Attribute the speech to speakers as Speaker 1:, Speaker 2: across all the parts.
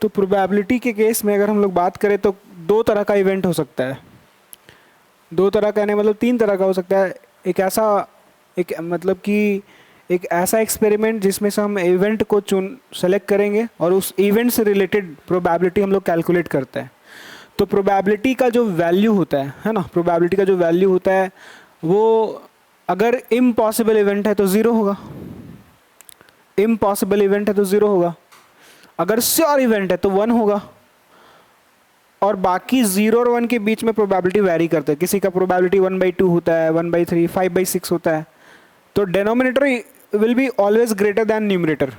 Speaker 1: तो प्रोबेबिलिटी के केस में अगर हम लोग बात करें तो दो तरह का इवेंट हो सकता है। दो तरह का नहीं, मतलब तीन तरह का हो सकता है। एक ऐसा, एक मतलब कि एक ऐसा एक्सपेरिमेंट जिसमें से हम इवेंट को चुन सेलेक्ट करेंगे और उस इवेंट से रिलेटेड प्रोबेबिलिटी हम लोग कैलकुलेट करते हैं। तो प्रोबेबिलिटी का जो वैल्यू होता है ना, प्रोबेबिलिटी का जो वैल्यू होता है वो अगर इम्पॉसिबल इवेंट है तो ज़ीरो होगा। इम्पॉसिबल इवेंट है तो ज़ीरो होगा। अगर श्योर इवेंट है तो वन होगा। और बाकी जीरो और वन के बीच में प्रोबेबिलिटी वैरी करते हैं। किसी का प्रोबेबिलिटी 1/2 होता है, 1/3, 5/6 होता है। तो denominator will be always greater than numerator.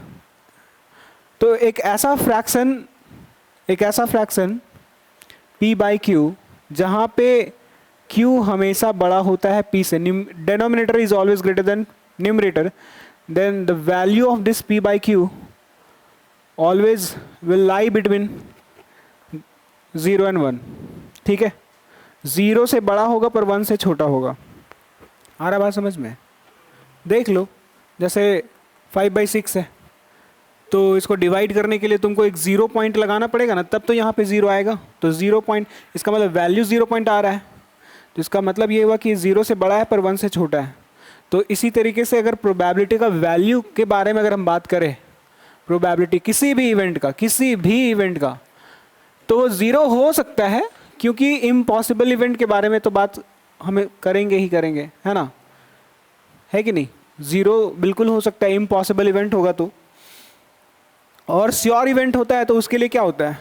Speaker 1: तो एक ऐसा फ्रैक्शन p/q जहां पे q हमेशा बड़ा होता है p से, denominator is always greater than numerator, then the value of this p/q always will lie between 0 and 1। ठीक है, 0 से बड़ा होगा पर 1 से छोटा होगा। आ रहा बात समझ में? देख लो, जैसे 5/6 है तो इसको डिवाइड करने के लिए तुमको एक 0 पॉइंट लगाना पड़ेगा ना, तब तो यहाँ पे 0 आएगा। तो 0 पॉइंट, इसका मतलब वैल्यू 0 पॉइंट आ रहा है, तो इसका मतलब ये हुआ कि 0 से बड़ा है पर 1 से छोटा है। तो इसी तरीके से अगर प्रोबेबिलिटी का वैल्यू के बारे में अगर हम बात करें, प्रोबेबिलिटी किसी भी इवेंट का, तो वो 0 हो सकता है, क्योंकि इम्पॉसिबल इवेंट के बारे में तो बात हमें करेंगे ही करेंगे, है ना, है कि नहीं। 0 बिल्कुल हो सकता है, इम्पॉसिबल इवेंट होगा तो। और श्योर इवेंट होता है तो उसके लिए क्या होता है,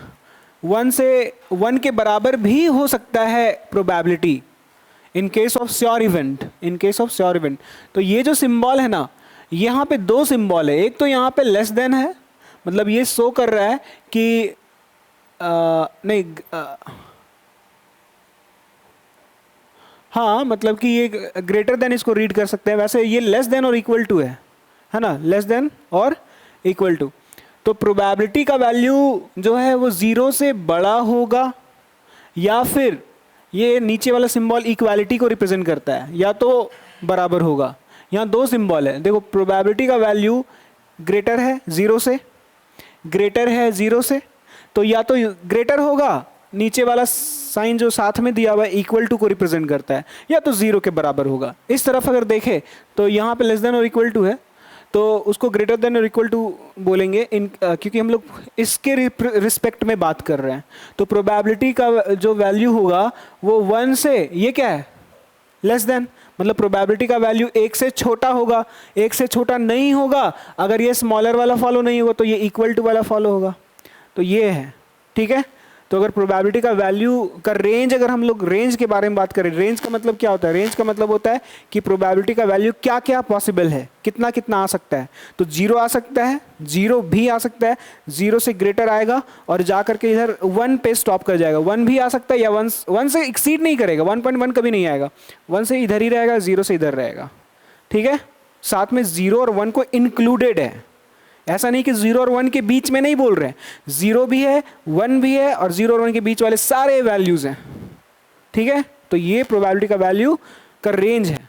Speaker 1: 1 के बराबर भी हो सकता है probability in case of sure event. तो ये जो सिंबल है ना, यहाँ पे दो सिंबल है। एक तो यहाँ पे लेस देन है, मतलब ये शो कर रहा है कि नहीं, हाँ, मतलब कि ये ग्रेटर देन इसको रीड कर सकते हैं। वैसे ये लेस देन और इक्वल टू है ना, लेस देन और इक्वल टू। तो प्रोबेबिलिटी का वैल्यू जो है वो 0 से बड़ा होगा, या फिर ये नीचे वाला सिंबल इक्वालिटी को रिप्रेजेंट करता है, या तो बराबर होगा। यहाँ दो सिंबल है, देखो, प्रोबेबिलिटी का वैल्यू ग्रेटर है 0 से, ग्रेटर है 0 से, तो या तो ग्रेटर होगा, नीचे वाला साइन जो साथ में दिया हुआ है इक्वल टू को रिप्रेजेंट करता है, या तो 0 के बराबर होगा। इस तरफ अगर देखें तो यहाँ पे लेस देन और इक्वल टू है, तो उसको ग्रेटर देन और इक्वल टू बोलेंगे क्योंकि हम लोग इसके रिस्पेक्ट में बात कर रहे हैं। तो प्रोबेबिलिटी का जो वैल्यू होगा वो 1 से, ये क्या है, लेस देन, मतलब प्रोबेबिलिटी का वैल्यू 1 से छोटा होगा। 1 से छोटा नहीं होगा, अगर ये स्मॉलर वाला फॉलो नहीं होगा तो ये इक्वल टू वाला फॉलो होगा। तो ये है, ठीक है। तो अगर प्रोबेबिलिटी का वैल्यू का रेंज, अगर हम लोग रेंज के बारे में बात करें, रेंज का मतलब क्या होता है, रेंज का मतलब होता है कि प्रोबेबिलिटी का वैल्यू क्या क्या पॉसिबल है, कितना कितना आ सकता है। तो 0 आ सकता है, 0 भी आ सकता है, 0 से ग्रेटर आएगा और जा करके इधर 1 पे स्टॉप कर जाएगा। 1 भी आ सकता है, या 1 से एक्सीड नहीं करेगा, 1.1 कभी नहीं आएगा, 1 से इधर ही रहेगा, 0 से इधर रहेगा, ठीक है। साथ में 0 और 1 को इंक्लूडेड है, ऐसा नहीं कि 0 और 1 के बीच में नहीं बोल रहे हैं, 0 भी है, 1 भी है, और 0 और 1 के बीच वाले सारे वैल्यूज हैं, ठीक है। तो ये प्रोबेबिलिटी का वैल्यू का रेंज है,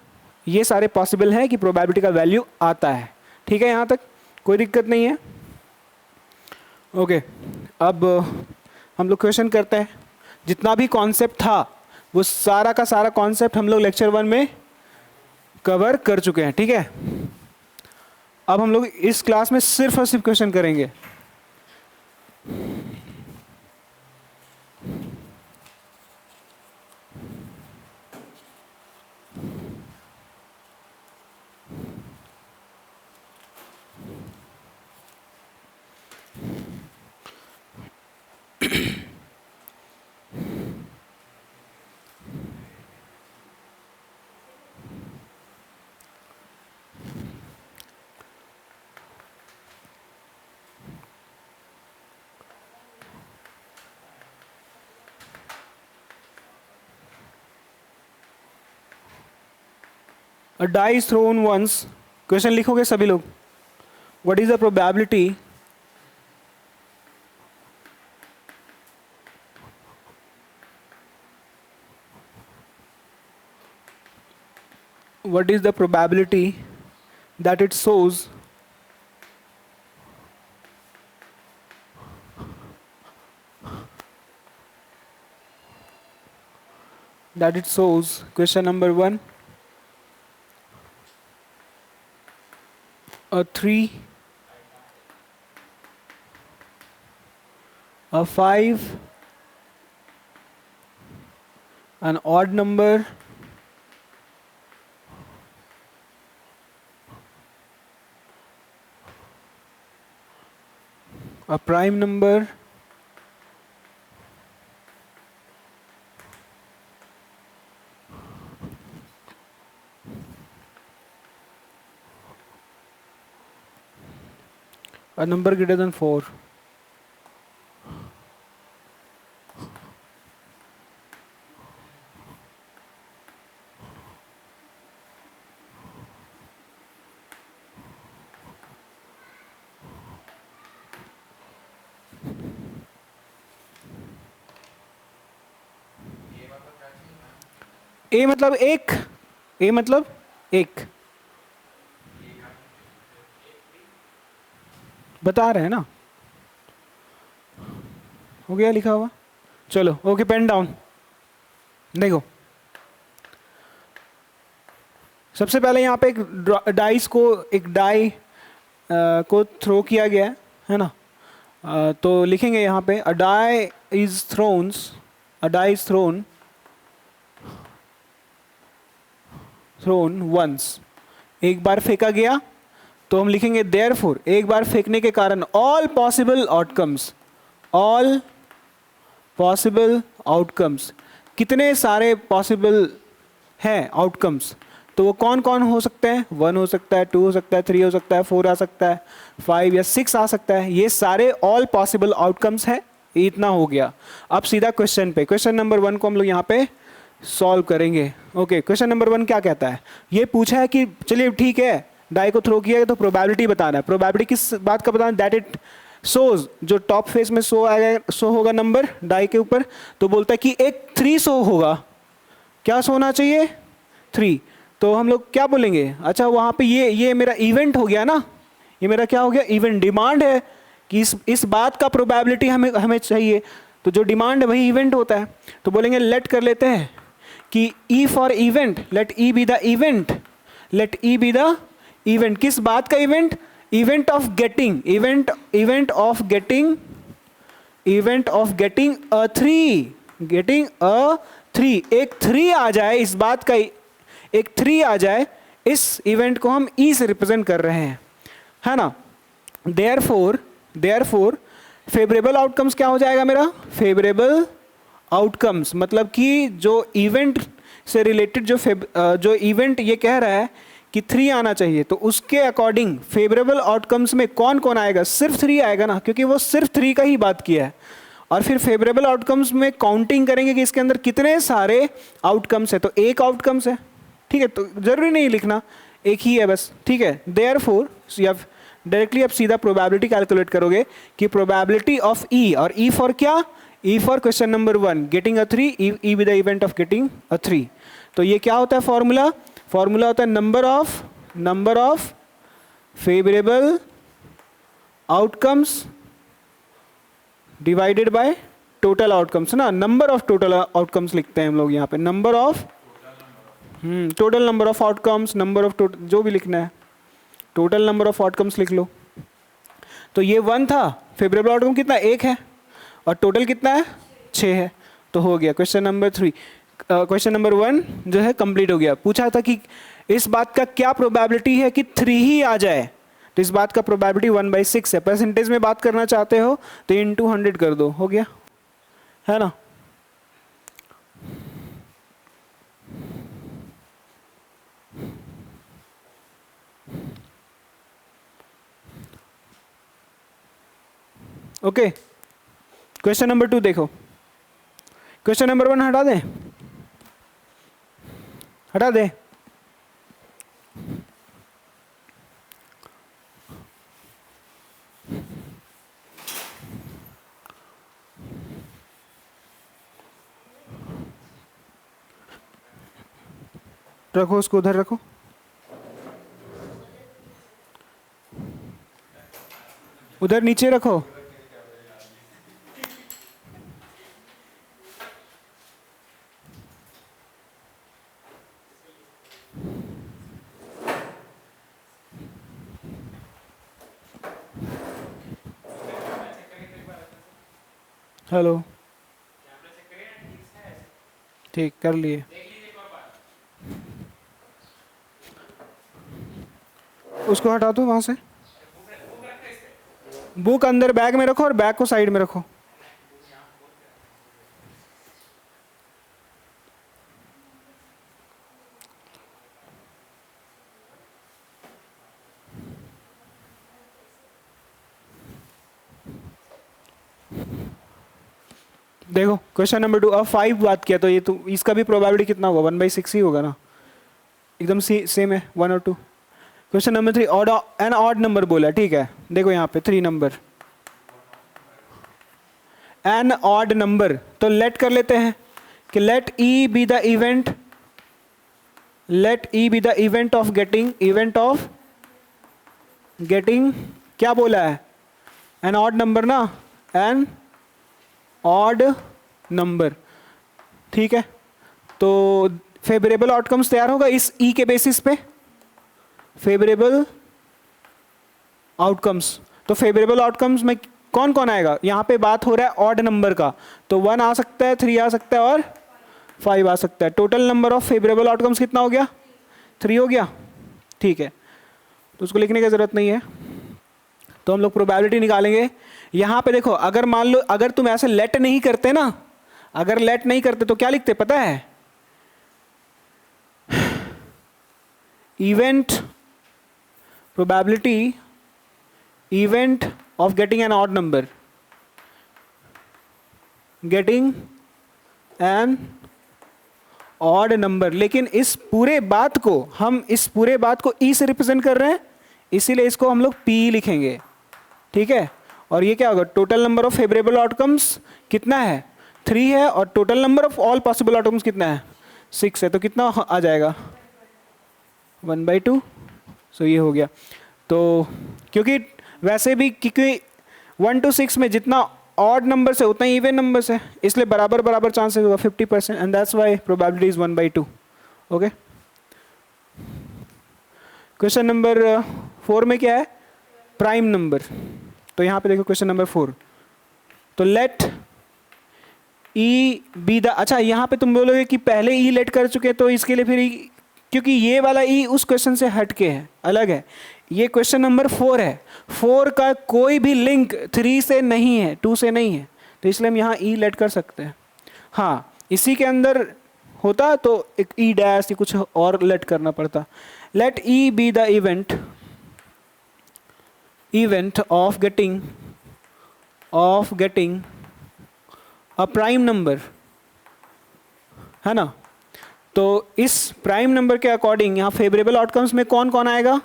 Speaker 1: ये सारे पॉसिबल है कि प्रोबेबिलिटी का वैल्यू आता है, ठीक है। यहाँ तक कोई दिक्कत नहीं है, ओके। अब हम लोग क्वेश्चन करते हैं। जितना भी कॉन्सेप्ट था वो सारा का सारा कॉन्सेप्ट हम लोग लेक्चर 1 में कवर कर चुके हैं, ठीक है। अब हम लोग इस क्लास में सिर्फ और सिर्फ क्वेश्चन करेंगे। A die is thrown once, question लिखोगे सभी लोग। What is the probability that it shows that it shows. Question number 1, a 3, a 5, an odd number, a prime number, a number greater than 4. ए मतलब एक, ए मतलब एक, बता रहे हैं ना, हो गया लिखा हुआ। चलो ओके, पेन डाउन। देखो सबसे पहले यहाँ पे एक डाइस को, एक डाई को थ्रो किया गया है ना। तो लिखेंगे यहाँ पे a die is thrown once, a die is thrown once, एक बार फेंका गया। तो हम लिखेंगे देयरफॉर, एक बार फेंकने के कारण all possible outcomes, all possible outcomes, कितने सारे पॉसिबल हैं आउटकम्स, तो वो कौन कौन हो सकते हैं? 1 हो सकता है, 2 हो सकता है, 3 हो सकता है, 4 आ सकता है, 5 या 6 आ सकता है। ये सारे ऑल पॉसिबल आउटकम्स है। इतना हो गया। अब सीधा क्वेश्चन पे, क्वेश्चन नंबर 1 को हम लोग यहाँ पे सॉल्व करेंगे। ओके, क्वेश्चन नंबर 1 क्या कहता है? ये पूछा है कि चलिए ठीक है, डाई को थ्रो किया है तो प्रोबेबिलिटी बताना है। प्रोबेबिलिटी किस बात का बताना? दैट इट शोज, जो टॉप फेस में शो आएगा, शो होगा नंबर डाई के ऊपर, तो बोलता है कि एक 3 शो होगा। क्या शो होना चाहिए? 3। तो हम लोग क्या बोलेंगे? अच्छा वहाँ पे ये मेरा इवेंट हो गया ना, ये मेरा क्या हो गया? इवेंट। डिमांड है कि इस बात का प्रोबेबिलिटी हमें चाहिए, तो जो डिमांड है वही इवेंट होता है। तो बोलेंगे लेट कर लेते हैं कि E for event, let E be the event, let E be the event. किस बात का event? Event of getting, event of getting, event of getting a 3, getting a 3। एक 3 आ जाए, इस बात का एक 3 आ जाए, इस इवेंट को हम ई से रिप्रेजेंट कर रहे हैं, है ना। देयरफॉर फेवरेबल आउटकम्स क्या हो जाएगा मेरा? फेवरेबल आउटकम्स मतलब कि जो इवेंट से रिलेटेड जो इवेंट ये कह रहा है कि 3 आना चाहिए, तो उसके अकॉर्डिंग फेवरेबल आउटकम्स में कौन कौन आएगा? सिर्फ 3 आएगा ना, क्योंकि वो सिर्फ 3 का ही बात किया है। और फिर फेवरेबल आउटकम्स में काउंटिंग करेंगे कि इसके अंदर कितने सारे आउटकम्स है, तो एक आउटकम्स है, ठीक है। तो जरूरी नहीं लिखना, एक ही है बस, ठीक है। देयरफॉर या डायरेक्टली आप सीधा प्रोबेबिलिटी कैलकुलेट करोगे कि प्रोबेबिलिटी ऑफ ई, और ई फॉर क्या? E for question number 1 getting a 3, E with the event of getting a 3। तो ये क्या होता है फॉर्मूला? फॉर्मूला होता है number of favourable outcomes divided by total outcomes ना। नंबर ऑफ टोटल आउटकम्स लिखते हैं हम लोग यहाँ पे, number of total number of outcomes, number of total, जो भी लिखना है, टोटल नंबर ऑफ आउटकम्स लिख लो। तो ये 1 था, फेवरेबल आउटकम कितना? 1 है, और टोटल कितना है? 6 है। तो हो गया क्वेश्चन नंबर 3, क्वेश्चन नंबर 1 जो है कंप्लीट हो गया। पूछा था कि इस बात का क्या प्रोबेबिलिटी है कि 3 ही आ जाए, तो इस बात का प्रोबेबिलिटी 1/6 है। परसेंटेज में बात करना चाहते हो तो इनटू 100 कर दो, हो गया, है ना। ओके, क्वेश्चन नंबर 2 देखो। क्वेश्चन नंबर 1 हटा दें, हटा दे। रखो उसको उधर रखो। उधर नीचे रखो। हेलो, ठीक कर लिए। उसको हटा दो वहां से, बुक अंदर बैग में रखो और बैग को साइड में रखो। देखो क्वेश्चन नंबर 2, अब 5 बात किया तो ये तो इसका भी प्रोबेबिलिटी कितना होगा, 1/6 ही होगा ना, एकदम सेम है 1 और 2। Question number 3, odd an odd number बोला, ठीक है। देखो यहाँ पे 3 नंबर, एन ऑड नंबर, तो लेट कर लेते हैं कि let E be the event, let E be the event of getting, event of getting क्या बोला है, एन ऑड नंबर ना, एन ऑड नंबर, ठीक है। तो फेवरेबल आउटकम्स तैयार होगा इस ई के बेसिस पे, फेवरेबल आउटकम्स। तो फेवरेबल आउटकम्स में कौन कौन आएगा, यहाँ पे बात हो रहा है ऑड नंबर का, तो 1 आ सकता है, 3 आ सकता है और 5 आ सकता है। Total number of favourable outcomes कितना हो गया, 3 हो गया, ठीक है। तो उसको लिखने की जरूरत नहीं है, तो हम लोग प्रोबेबिलिटी निकालेंगे। यहाँ पे देखो, अगर मान लो अगर तुम ऐसे लेट नहीं करते ना, अगर लेट नहीं करते तो क्या लिखते पता है, event probability, event of getting N odd number, getting an odd number. लेकिन इस पूरे बात को हम इस पूरे बात को ई से रिप्रेजेंट कर रहे हैं, इसीलिए इसको हम लोग पी लिखेंगे, ठीक है। और ये क्या होगा, total number of favourable outcomes कितना है, 3 है, और total number of all possible outcomes कितना है, 6 है, तो कितना आ जाएगा 1/2। सो ये हो गया। तो क्योंकि वैसे भी क्योंकि 1 to 6 में जितना ऑड नंबर से उतना ही इवन नंबर से, इसलिए बराबर बराबर चांसेस होगा 50%, and that's why probability is 1/2। Okay, question number 4 में क्या है, प्राइम नंबर। तो यहाँ पे देखो क्वेश्चन नंबर 4, तो लेट ई बी द, अच्छा यहाँ पे तुम बोलोगे कि पहले ई लेट कर चुके तो इसके लिए फिर ई, क्योंकि ये वाला ई उस क्वेश्चन से हट के है, अलग है। ये क्वेश्चन नंबर 4 है, 4 का कोई भी लिंक 3 से नहीं है, 2 से नहीं है, तो इसलिए हम यहाँ ई लेट कर सकते हैं। हाँ, इसी के अंदर होता तो एक ई डैश या कुछ और लेट करना पड़ता। Let E be the event of getting a prime number, है ना। तो इस प्राइम नंबर के अकॉर्डिंग यहाँ फेवरेबल आउटकम्स में कौन कौन आएगा,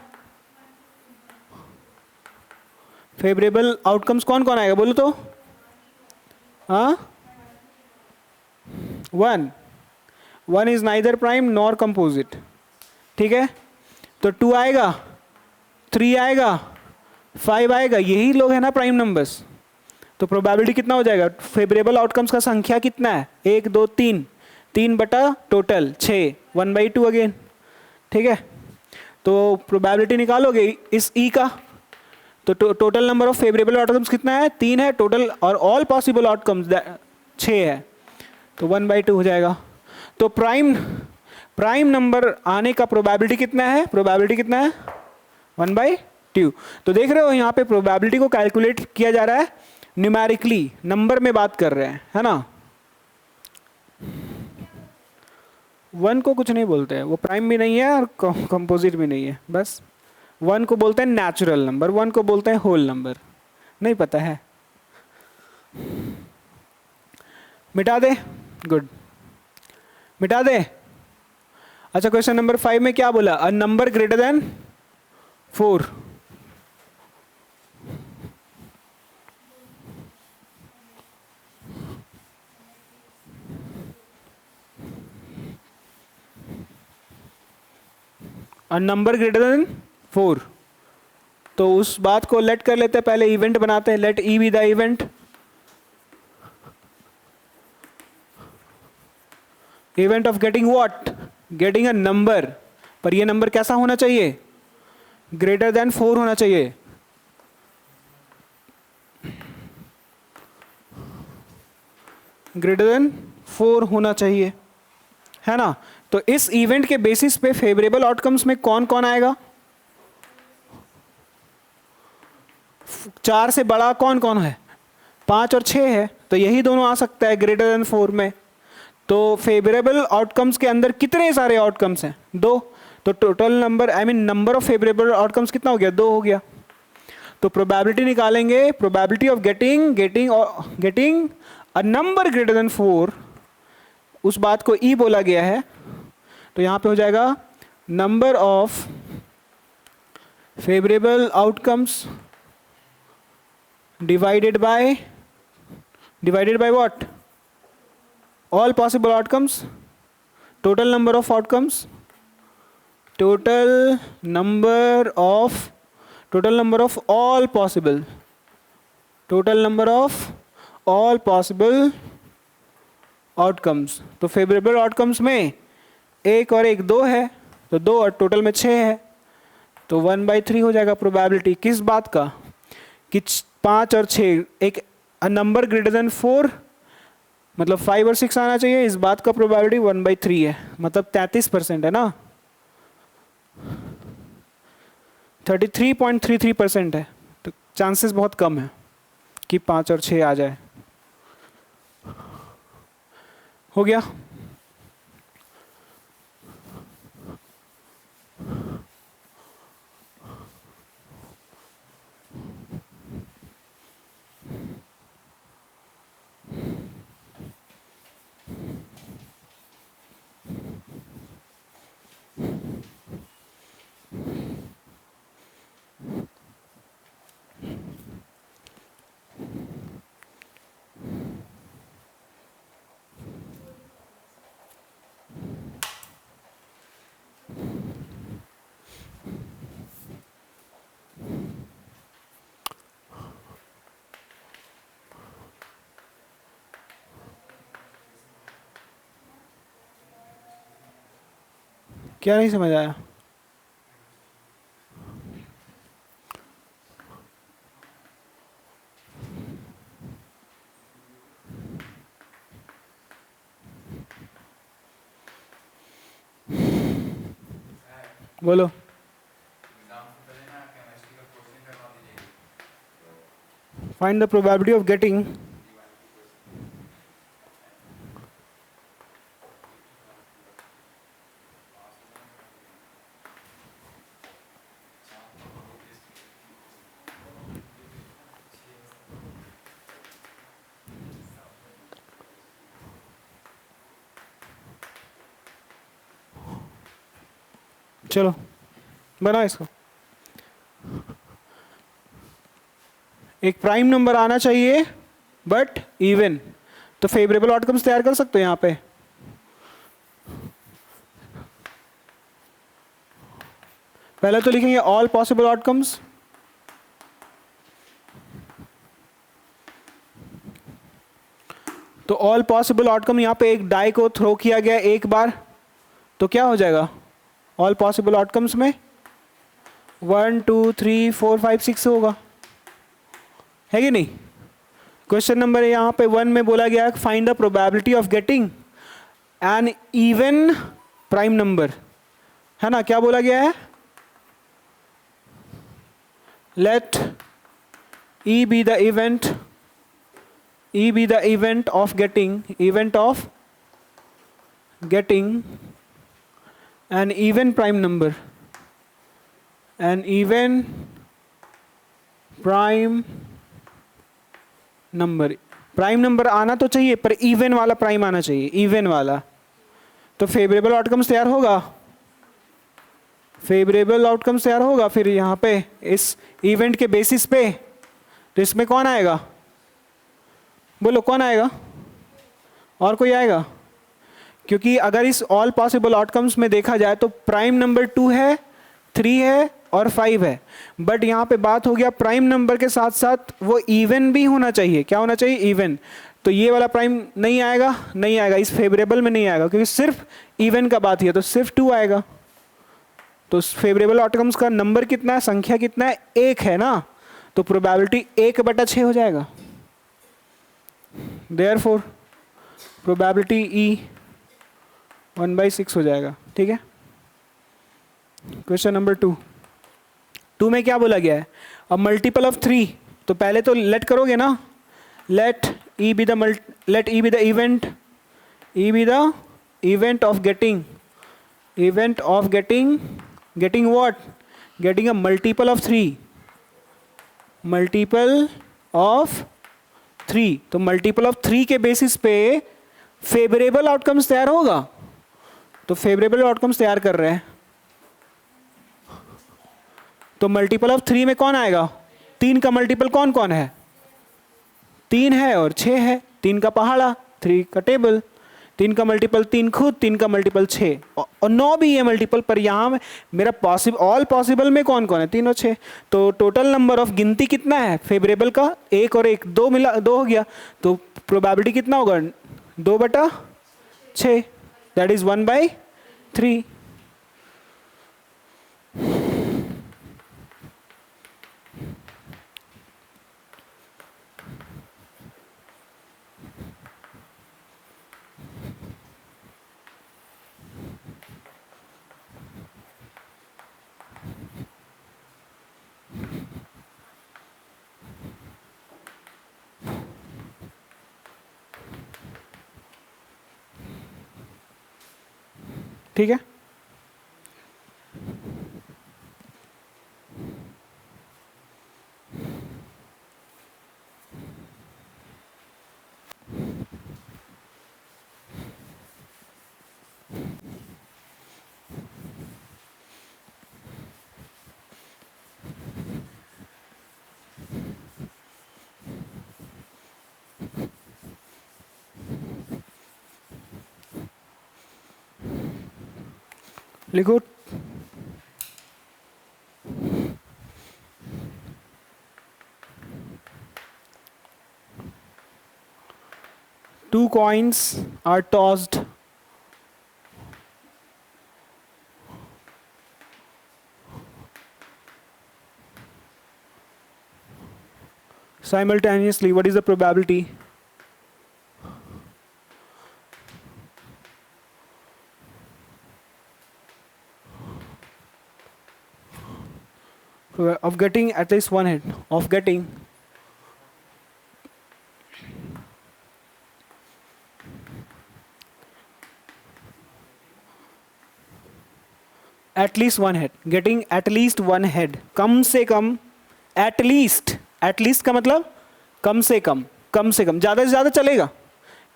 Speaker 1: फेवरेबल आउटकम्स कौन कौन आएगा बोलो तो, हाँ 1 is neither prime nor composite, ठीक है। तो 2 आएगा, 3 आएगा, 5 आएगा, यही लोग है ना प्राइम नंबर्स। तो प्रोबेबिलिटी कितना हो जाएगा, फेवरेबल आउटकम्स का संख्या कितना है, 1 2 3, 3 बटा टोटल 6, 1/2 अगेन, ठीक है। तो प्रोबेबिलिटी निकालोगे इस ई का, तो total number of favourable outcomes कितना है, 3 है टोटल, और ऑल पॉसिबल आउटकम्स 6 है, तो 1/2 हो जाएगा। तो प्राइम नंबर आने का प्रोबेबिलिटी कितना है, प्रोबेबिलिटी कितना है 1/2। तो देख रहे हो यहाँ पे प्रोबेबिलिटी को कैलकुलेट किया जा रहा है न्यूमेरिकली, नंबर में बात कर रहे हैं, है ना। 1 को कुछ नहीं बोलते हैं, वो प्राइम भी नहीं है और कंपोजिट भी नहीं है, बस 1 को बोलते हैं नेचुरल नंबर, 1 को बोलते हैं होल नंबर, नहीं पता है, मिटा दे, गुड, मिटा दे। अच्छा, क्वेश्चन नंबर 5 में क्या बोला, a number greater than 4, a number greater than 4। तो उस बात को लेट कर लेते हैं, पहले इवेंट बनाते हैं, let E be the event of getting what, getting a number, पर ये नंबर कैसा होना चाहिए, ग्रेटर देन 4 होना चाहिए। ग्रेटर देन 4 होना चाहिए, है ना। तो इस इवेंट के बेसिस पे फेवरेबल आउटकम्स में कौन कौन आएगा? 4 से बड़ा कौन कौन है? 5 और 6 है, तो यही दोनों आ सकता है ग्रेटर देन 4 में। तो फेवरेबल आउटकम्स के अंदर कितने सारे आउटकम्स हैं? 2। तो total number, I mean number of favourable outcomes कितना हो गया? 2 हो गया। तो प्रोबेबिलिटी निकालेंगे, probability of getting a number greater than 4, उस बात को ई बोला गया है। तो यहां पे हो जाएगा number of favourable outcomes divided by what? All possible outcomes, total number of outcomes, total number of all possible outcomes. तो फेवरेबल आउटकम्स में 1 और 1 2 है, तो 2 और टोटल में 6 है, तो 1/3 हो जाएगा प्रोबेबिलिटी। किस बात का? कि 5 और 6 एक नंबर ग्रेटर देन 4 मतलब 5 और 6 आना चाहिए, इस बात का प्रोबेबिलिटी 1/3 है, मतलब 33% है ना, 33.33% है। तो चांसेस बहुत कम है कि 5 और 6 आ जाए। हो गया? क्या नहीं समझ आया? बोलो। Find the probability of getting चलो बनाओ इसको। एक प्राइम नंबर आना चाहिए बट इवन, तो फेवरेबल आउटकम्स तैयार कर सकते हो यहां पे। पहले तो लिखेंगे ऑल पॉसिबल आउटकम्स, तो ऑल पॉसिबल आउटकम यहां पे एक डाई को थ्रो किया गया एक बार, तो क्या हो जाएगा? ऑल पॉसिबल आउटकम्स में 1 2 3 4 5 6 होगा, है कि नहीं? क्वेश्चन नंबर यहाँ पे 1 में बोला गया find the probability of getting an even prime number, है ना। क्या बोला गया है? Let E be the event of getting an even prime number, prime number आना तो चाहिए पर इवन वाला प्राइम आना चाहिए, इवन वाला। तो फेवरेबल आउटकम्स तैयार होगा, फिर यहाँ पे इस इवेंट के बेसिस पे। तो इसमें कौन आएगा? बोलो कौन आएगा? और कोई आएगा? क्योंकि अगर इस ऑल पॉसिबल आउटकम्स में देखा जाए तो प्राइम नंबर 2 है, 3 है और 5 है, बट यहाँ पे बात हो गया प्राइम नंबर के साथ साथ वो इवन भी होना चाहिए। क्या होना चाहिए? इवन। तो ये वाला प्राइम नहीं आएगा, इस फेवरेबल में नहीं आएगा, क्योंकि सिर्फ इवन का बात है, तो सिर्फ 2 आएगा। तो फेवरेबल आउटकम्स का नंबर कितना है, संख्या कितना है? 1 है ना, तो प्रोबेबिलिटी 1/6 हो जाएगा। देयरफॉर प्रोबेबिलिटी ई 1/6 हो जाएगा, ठीक है। क्वेश्चन नंबर 2 में क्या बोला गया है, अ मल्टीपल ऑफ 3, तो पहले तो लेट करोगे ना, let E be the event of getting what, getting a multiple of 3, तो मल्टीपल ऑफ 3 के बेसिस पे फेवरेबल आउटकम्स तैयार होगा, तो फेवरेबल आउटकम्स तैयार कर रहे हैं। तो मल्टीपल ऑफ 3 में कौन आएगा, 3 का मल्टीपल कौन कौन है, 3 है और 6 है, 3 का पहाड़ा, 3 का टेबल, 3 का मल्टीपल 3 खुद, 3 का मल्टीपल 6 और 9 भी है मल्टीपल, पर यहाँ मेरा ऑल पॉसिबल में कौन कौन है, 3 और 6। तो टोटल नंबर ऑफ गिनती कितना है फेवरेबल का, 1 और 1 2 मिला, 2 हो गया, तो प्रोबेबिलिटी कितना होगा 2/6, दैट इज 1/3। ठीक है, लिखो। Two coins are tossed simultaneously. What is the probability? Of getting at least one head, of getting at least one head, getting at least one head, कम से कम, at least का मतलब कम से कम, ज़्यादा से ज़्यादा चलेगा,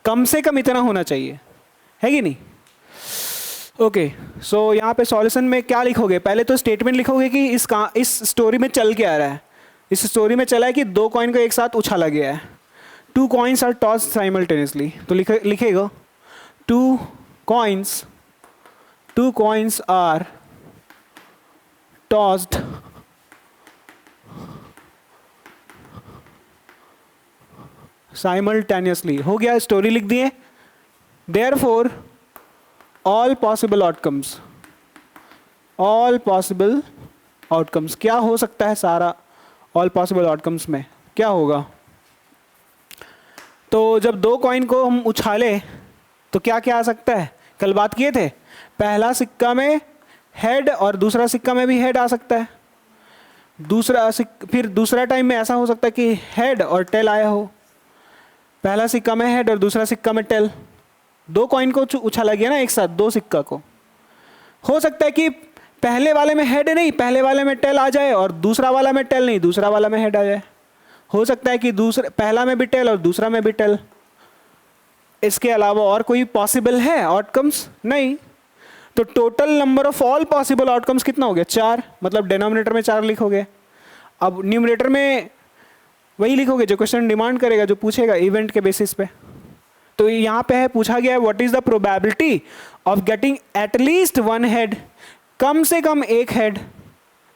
Speaker 1: कम से कम इतना होना चाहिए, है कि नहीं। ओके, सो यहाँ पे सॉल्यूशन में क्या लिखोगे, पहले तो स्टेटमेंट लिखोगे कि इस स्टोरी में चल के आ रहा है। इस स्टोरी में चला है कि 2 कॉइन को एक साथ उछाला गया है, 2 coins are tossed simultaneously, तो लिखेगा 2 coins are tossed simultaneously, हो गया, स्टोरी लिख दिए। therefore all possible outcomes, क्या हो सकता है सारा all possible outcomes में क्या होगा। तो जब 2 कॉइन को हम उछाले तो क्या क्या आ सकता है, कल बात किए थे, पहला सिक्का में हेड और दूसरा सिक्का में भी हेड आ सकता है, फिर दूसरा टाइम में ऐसा हो सकता है कि हेड और टेल आया हो, पहला सिक्का में हेड और दूसरा सिक्का में टेल, 2 कॉइन को उछाला गया ना एक साथ, 2 सिक्का को। हो सकता है कि पहले वाले में हेड नहीं, पहले वाले में टेल आ जाए और दूसरा वाला में टेल नहीं, दूसरा वाला में हेड आ जाए। हो सकता है कि पहला में भी टेल और दूसरा में भी टेल। इसके अलावा और कोई पॉसिबल है आउटकम्स? नहीं। तो total number of all possible outcomes कितना हो गया? 4। मतलब डिनोमिनेटर में 4 लिखोगे। अब न्यूमरेटर में वही लिखोगे जो क्वेश्चन डिमांड करेगा, जो पूछेगा इवेंट के बेसिस पे। तो यहाँ पे है, पूछा गया है what is the probability of getting at least 1 head, कम से कम 1 हेड,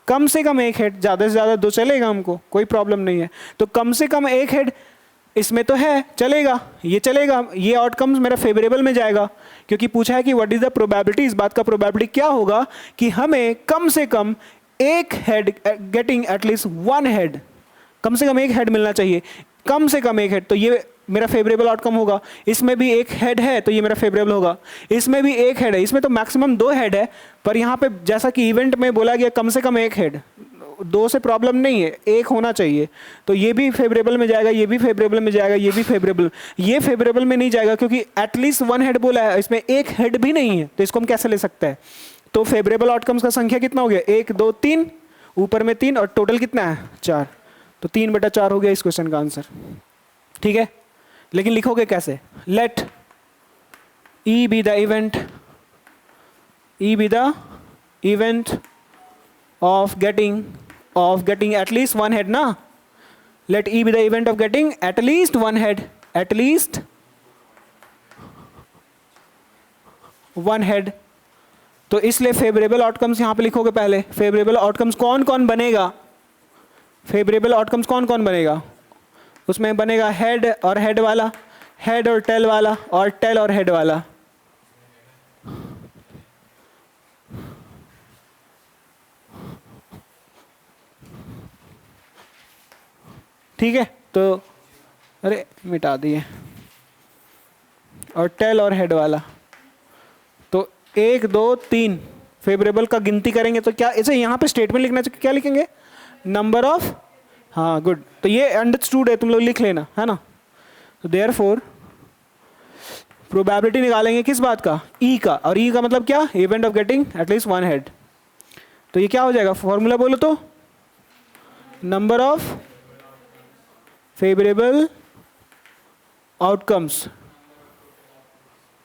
Speaker 1: कम से कम 1 हेड, ज़्यादा से ज़्यादा 2 चलेगा, हमको कोई प्रॉब्लम नहीं है। तो कम से कम 1 हेड इसमें तो है, चलेगा, ये चलेगा, ये आउटकम्स मेरा फेवरेबल में जाएगा, क्योंकि पूछा है कि व्हाट इज द प्रोबेबिलिटी। इस बात का प्रोबेबिलिटी क्या होगा कि हमें कम से कम 1 हेड, गेटिंग एटलीस्ट 1 हेड, कम से कम 1 हेड मिलना चाहिए, कम से कम 1 हेड। तो ये मेरा फेवरेबल आउटकम होगा। इसमें भी एक हेड है तो ये मेरा फेवरेबल होगा। इसमें भी एक हेड है, इसमें तो मैक्सिमम 2 हेड है, पर यहाँ पे जैसा कि इवेंट में बोला गया कम से कम एक हेड, 2 से प्रॉब्लम नहीं है, एक होना चाहिए। तो ये भी फेवरेबल में जाएगा, ये भी फेवरेबल में जाएगा, ये भी फेवरेबल, ये फेवरेबल में नहीं जाएगा क्योंकि एटलीस्ट 1 हेड बोला है, इसमें एक हेड भी नहीं है, तो इसको हम कैसे ले सकते हैं। तो फेवरेबल आउटकम्स का संख्या कितना हो गया, 1 2 3, ऊपर में 3 और टोटल कितना है 4, तो 3/4 हो गया इस क्वेश्चन का आंसर। ठीक है, लेकिन लिखोगे कैसे, let E be the event, E be the event of getting at least 1 head ना, let E be the event of getting at least 1 head, at least 1 head. तो इसलिए फेवरेबल आउटकम्स यहां पे लिखोगे पहले, फेवरेबल आउटकम्स कौन कौन बनेगा, फेवरेबल आउटकम्स कौन कौन बनेगा, उसमें बनेगा हेड और हेड वाला, हेड और टेल वाला, और टेल और हेड वाला। ठीक है, तो अरे मिटा दिए, और टेल और हेड वाला। तो 1 2 3 फेवरेबल का गिनती करेंगे तो क्या ऐसे यहाँ पे स्टेटमेंट लिखना चाहिए, क्या लिखेंगे, नंबर ऑफ, हाँ गुड, तो ये अंडरस्टूड है, तुम लोग लिख लेना है ना। तो देयरफॉर प्रोबेबिलिटी निकालेंगे किस बात का, ई का, और ई का मतलब क्या, event of getting at least 1 head. तो ये क्या हो जाएगा, फॉर्मूला बोलो तो, number of favourable outcomes,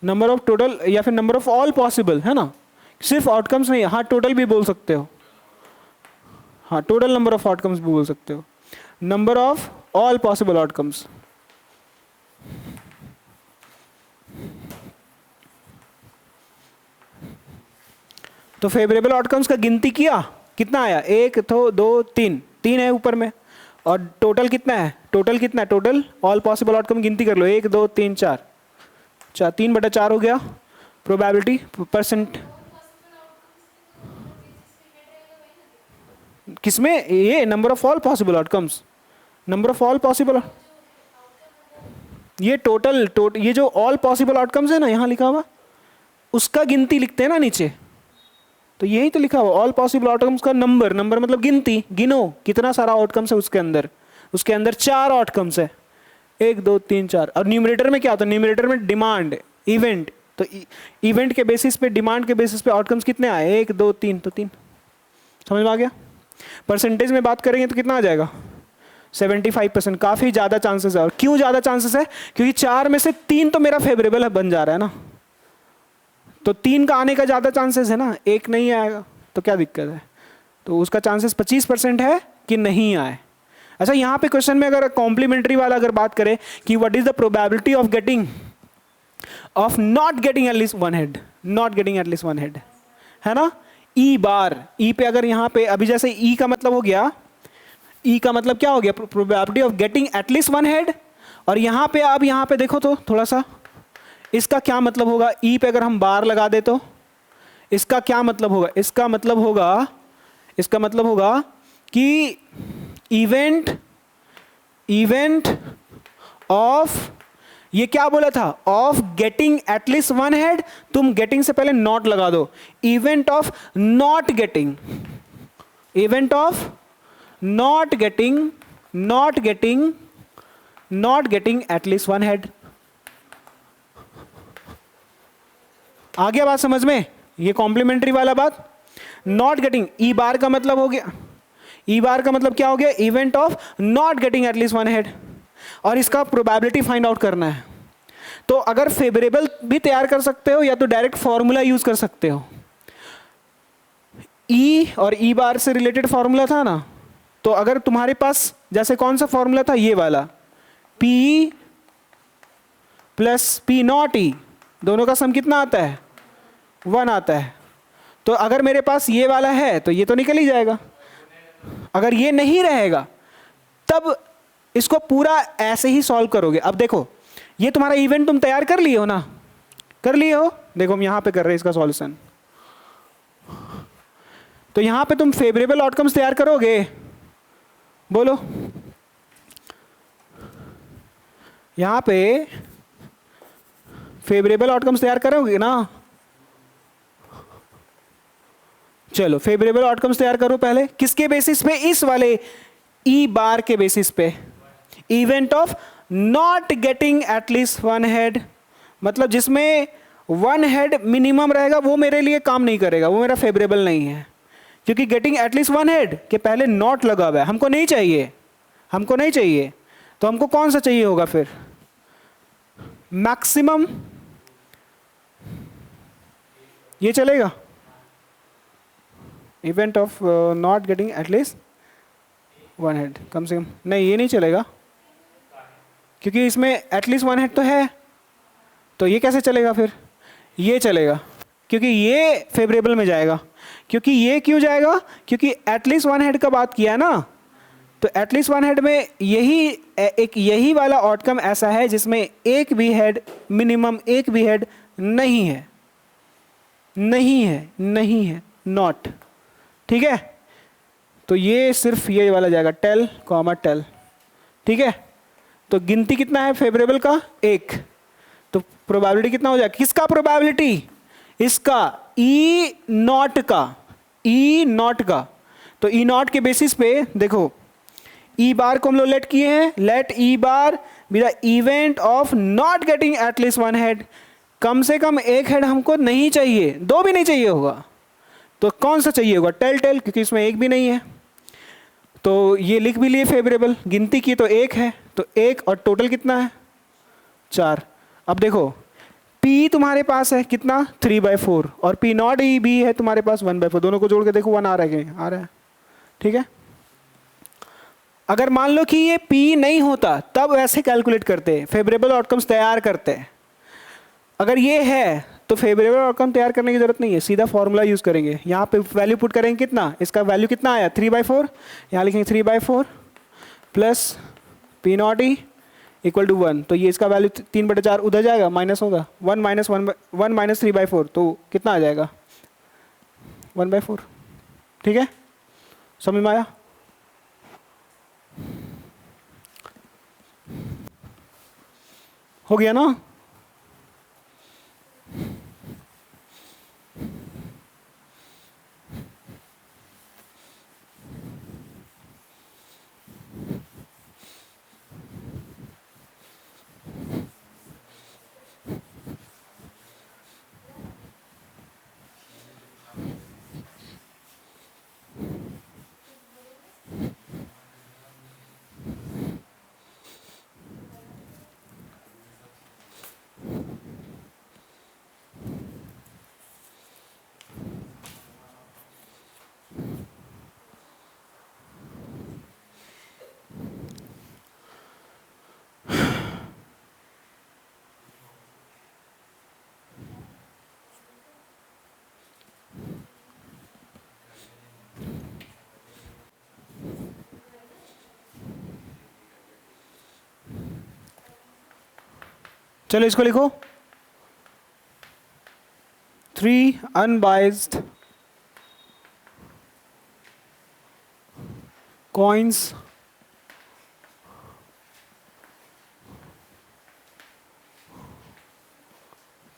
Speaker 1: number of total, या फिर नंबर ऑफ ऑल पॉसिबल, है ना, सिर्फ आउटकम्स नहीं, हाँ टोटल भी बोल सकते हो, हाँ टोटल नंबर ऑफ आउटकम्स भी बोल सकते हो, number of all possible outcomes. तो फेवरेबल आउटकम्स का गिनती किया, कितना आया, 1 2 3, 3 है ऊपर में, और टोटल कितना है, टोटल कितना है, टोटल ऑल पॉसिबल आउटकम गिनती कर लो, 1 2 3 4, 3/4 हो गया प्रोबेबिलिटी परसेंट। किसमें, ये number of all possible outcomes, number of all possible, ये टोटल ये जो ऑल पॉसिबल आउटकम्स है ना यहाँ लिखा हुआ, उसका गिनती लिखते हैं ना नीचे, तो यही तो लिखा हुआ ऑल पॉसिबल आउटकम्स का नंबर, नंबर मतलब गिनती, गिनो कितना सारा आउटकम्स है उसके अंदर, उसके अंदर 4 आउटकम्स है, 1 2 3 4, और न्यूमरेटर में क्या होता है, न्यूमरेटर में डिमांड, इवेंट, तो इवेंट के बेसिस पे, डिमांड के बेसिस पे आउटकम्स कितने आए, 1 2 3, तो 3, समझ में आ गया। परसेंटेज में बात करेंगे तो कितना आ जाएगा, 75%, काफी ज्यादा चांसेस है। और क्यों ज्यादा चांसेस है, क्योंकि 4 में से 3 तो मेरा फेवरेबल बन जा रहा है ना, तो 3 का आने का ज्यादा चांसेस है ना, 1 नहीं आएगा तो क्या दिक्कत है, तो उसका चांसेस 25% है कि नहीं आए। अच्छा, यहाँ पे क्वेश्चन में अगर कॉम्प्लीमेंट्री वाला अगर बात करें कि what is the probability of getting, of not getting at least 1 head, not getting at least 1 head, है ना, ई बार, ई पे अगर यहाँ पे अभी जैसे ई का मतलब हो गया, ई का मतलब क्या हो गया, probability of getting at least 1 head, और यहाँ पे अब यहाँ पे देखो तो थोड़ा सा, इसका क्या मतलब होगा, ई पे अगर हम बार लगा दे तो इसका क्या मतलब होगा, इसका मतलब होगा कि इवेंट ऑफ, ये क्या बोला था, ऑफ गेटिंग एटलीस्ट 1 हेड, तुम गेटिंग से पहले नॉट लगा दो, event of not getting, event of not getting at least 1 head. आ गया बात समझ में, ये कॉम्प्लीमेंट्री वाला बात, नॉट गेटिंग, ई बार का मतलब हो गया, ई बार का मतलब क्या हो गया, event of not getting at least 1 head, और इसका प्रोबेबिलिटी फाइंड आउट करना है। तो अगर फेवरेबल भी तैयार कर सकते हो या तो डायरेक्ट फॉर्मूला यूज कर सकते हो, ई और ई बार से रिलेटेड फॉर्मूला था ना, तो अगर तुम्हारे पास जैसे कौन सा फॉर्मूला था, ये वाला, पी प्लस पी नॉट ई, दोनों का सम कितना आता है, 1 आता है। तो अगर मेरे पास ये वाला है तो ये तो निकल ही जाएगा, अगर ये नहीं रहेगा तब इसको पूरा ऐसे ही सॉल्व करोगे। अब देखो, ये तुम्हारा इवेंट तुम तैयार कर लिए हो ना, कर लिए हो, देखो हम यहां पे कर रहे हैं इसका सॉल्यूशन। तो यहां पे तुम फेवरेबल आउटकम्स तैयार करोगे, बोलो, यहाँ पे फेवरेबल आउटकम्स तैयार करोगे ना? चलो फेवरेबल आउटकम्स तैयार करो पहले। किसके बेसिस पे? इस वाले ई बार के बेसिस पे, event of not getting at least one head, मतलब जिसमें वन हेड मिनिमम रहेगा वो मेरे लिए काम नहीं करेगा, वो मेरा फेवरेबल नहीं है, क्योंकि गेटिंग एटलीस्ट वन हेड के पहले नॉट लगा हुआ है, हमको नहीं चाहिए, हमको नहीं चाहिए। तो हमको कौन सा चाहिए होगा फिर? मैक्सिमम, ये चलेगा? Event of not getting at least one head, कम से कम नहीं, ये नहीं चलेगा क्योंकि इसमें एटलीस्ट वन हेड तो है, तो ये कैसे चलेगा फिर? ये चलेगा क्योंकि ये फेवरेबल में जाएगा। क्योंकि ये क्यों जाएगा? क्योंकि एटलीस्ट वन हेड का बात किया ना, तो एटलीस्ट वन हेड में यही वाला आउटकम ऐसा है जिसमें एक भी हेड, मिनिमम एक भी हेड नहीं है, नहीं है, नहीं है, नॉट। ठीक है, तो ये सिर्फ ये वाला जाएगा, टेल कॉमा टेल। ठीक है, तो गिनती कितना है फेवरेबल का? एक। तो प्रोबेबिलिटी कितना हो जाएगा? किसका प्रोबेबिलिटी? इसका, ई नॉट का, ई नॉट का। तो ई नॉट के बेसिस पे देखो, ई बार को हम लोग लेट किए हैं, let E bar be the event of not getting at least one head. कम से कम एक हेड हमको नहीं चाहिए, दो भी नहीं चाहिए होगा, तो कौन सा चाहिए होगा? टेल टेल, क्योंकि इसमें एक भी नहीं है। तो ये लिख भी लिए फेवरेबल, गिनती की तो एक है, तो एक और टोटल कितना है? 4। अब देखो P तुम्हारे पास है कितना? 3/4, और P नॉट ई भी है तुम्हारे पास 1/4, दोनों को जोड़ के देखो 1 आ रहा है, आ रहा है। ठीक है, अगर मान लो कि ये P नहीं होता तब ऐसे कैलकुलेट करते, फेवरेबल आउटकम्स तैयार करते। अगर ये है तो फेवरेबल आउटकम तैयार करने की जरूरत नहीं है, सीधा फॉर्मूला यूज करेंगे। यहाँ पे वैल्यू पुट करेंगे कितना? इसका वैल्यू कितना आया? 3/4, यहाँ लिखेंगे 3/4 plus P not E equal to 1, तो ये इसका वैल्यू 3/4 उधर जाएगा, माइनस होगा, 1 माइनस 3/4, तो कितना आ जाएगा? 1/4। ठीक है, समझ में आया? हो गया ना? चलो इसको लिखो, 3 unbiased coins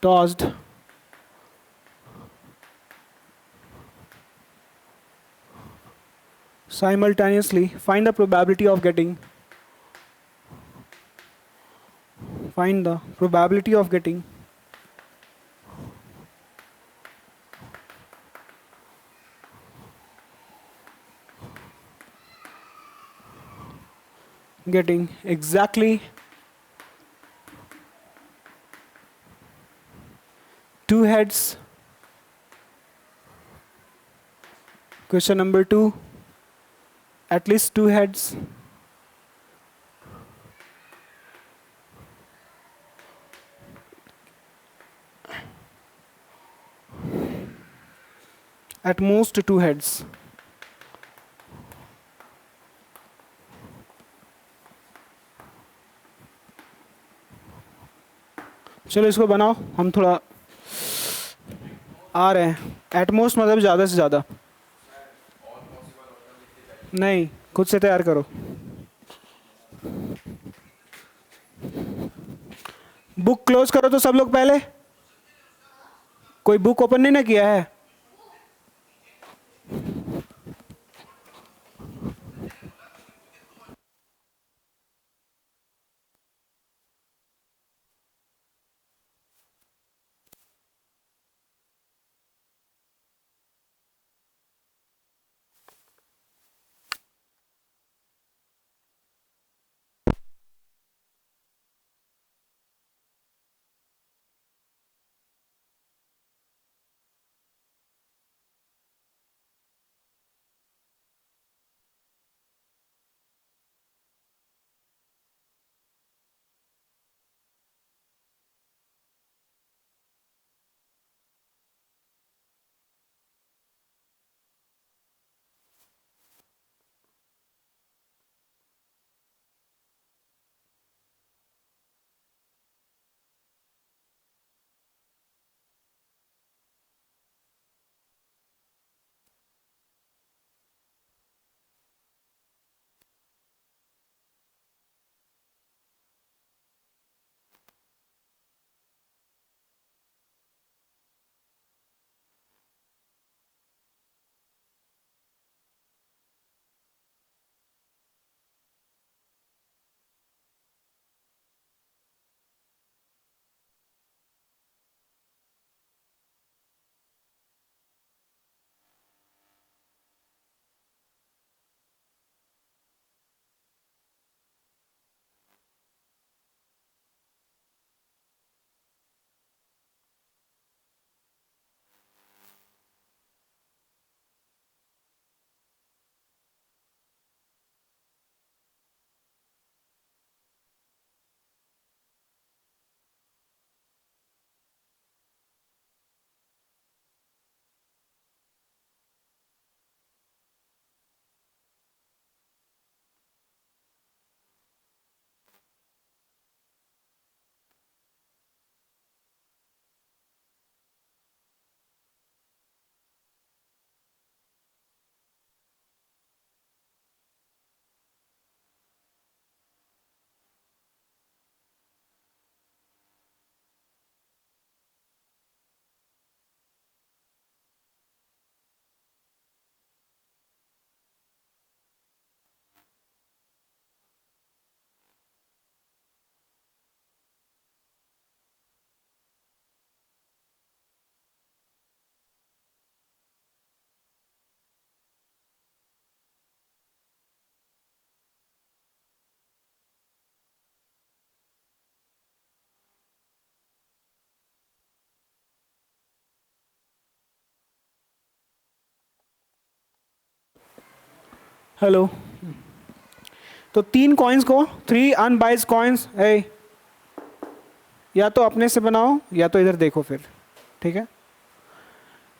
Speaker 1: tossed simultaneously. Find the probability of getting getting exactly 2 heads. Question number 2, at least 2 heads. At most 2 heads. चलो इसको बनाओ, हम थोड़ा आ रहे हैं। एटमोस्ट मतलब ज़्यादा से ज़्यादा नहीं, खुद से तैयार करो। बुक क्लोज करो तो सब लोग पहले। कोई बुक ओपन नहीं ना किया है? हेलो। तो 3 कॉइन्स को, 3 अनबाइज्ड कॉइन्स, या तो अपने से बनाओ या तो इधर देखो फिर, ठीक है।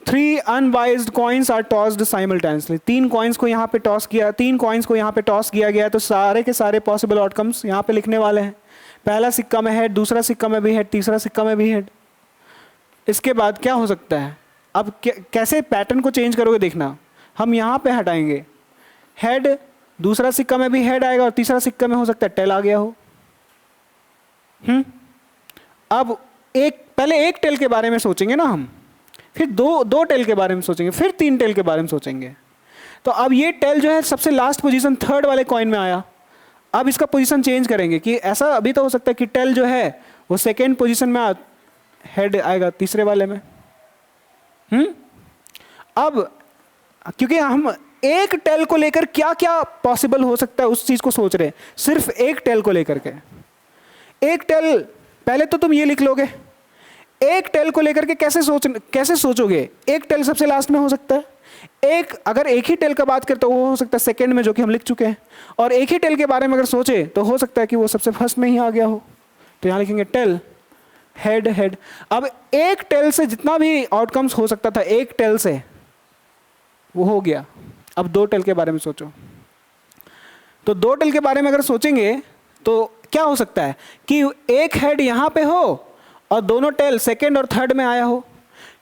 Speaker 1: 3 unbiased coins are tossed simultaneously. 3 coins को यहाँ पे टॉस किया, 3 कॉइन्स को यहाँ पे टॉस किया गया है, तो सारे के सारे पॉसिबल आउटकम्स यहाँ पे लिखने वाले हैं। पहला सिक्का में हेड, दूसरा सिक्का में भी हेड, तीसरा सिक्का में भी हेड। इसके बाद क्या हो सकता है? अब कैसे पैटर्न को चेंज करोगे देखना। हम यहाँ पे हटाएंगे हेड, दूसरा सिक्का में भी हेड आएगा और तीसरा सिक्का में हो सकता है टेल आ गया हो। अब पहले एक टेल के बारे में सोचेंगे ना हम, फिर दो टेल के बारे में सोचेंगे, फिर 3 टेल के बारे में सोचेंगे। तो अब ये टेल जो है सबसे लास्ट पोजीशन थर्ड वाले कॉइन में आया। अब इसका पोजीशन चेंज करेंगे कि ऐसा अभी तो हो सकता है कि टेल जो है वो सेकेंड पोजीशन में हेड आएगा तीसरे वाले में। अब क्योंकि हम एक टेल को लेकर क्या क्या पॉसिबल हो सकता है उस चीज को सोच रहे हैं, सिर्फ एक टेल को लेकर के। एक टेल, पहले तो तुम ये लिख लोगे, एक टेल को लेकर के कैसे सोचोगे? एक टेल सबसे लास्ट में हो सकता है, अगर एक ही टेल का बात करते तो वो हो सकता है सेकंड में, जो कि हम लिख चुके हैं। और एक ही टेल के बारे में अगर सोचे तो हो सकता है कि वो सबसे फर्स्ट में ही आ गया हो। तो यहां लिखेंगे टेल हेड हेड। अब एक टेल से जितना भी आउटकम्स हो सकता था, एक टेल से वो हो गया। अब 2 टेल के बारे में सोचो। तो 2 टेल के बारे में अगर सोचेंगे तो क्या हो सकता है कि एक हेड यहां पे हो और दोनों टेल सेकंड और थर्ड में आया हो,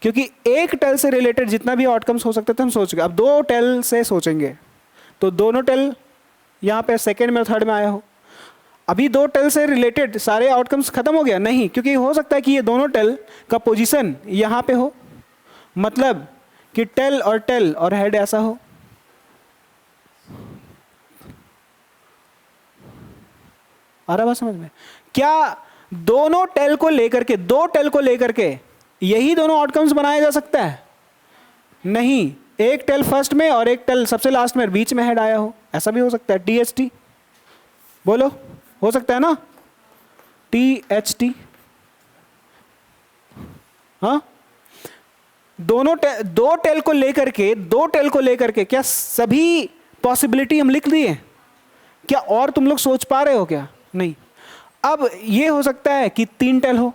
Speaker 1: क्योंकि एक टेल से रिलेटेड जितना भी आउटकम्स हो सकते थे हम सोचेंगे। अब 2 टेल से सोचेंगे तो दोनों टेल यहां पे सेकंड में और थर्ड में आया हो। अभी दो टेल से रिलेटेड सारे आउटकम्स खत्म हो गया नहीं, क्योंकि हो सकता है कि ये दोनों टेल का पोजीशन यहां पे हो, मतलब कि टेल और हेड ऐसा हो। आ रहा बात समझ में? क्या दोनों टेल को लेकर के, दो टेल को लेकर के यही दोनों आउटकम्स बनाया जा सकता है? नहीं, एक टेल फर्स्ट में और एक टेल सबसे लास्ट में, बीच में हेड आया हो, ऐसा भी हो सकता है। THT बोलो, हो सकता है ना? THT, हाँ, दो टेल को लेकर के क्या सभी पॉसिबिलिटी हम लिख दिए? क्या और तुम लोग सोच पा रहे हो क्या? नहीं। अब ये हो सकता है कि 3 टेल हो,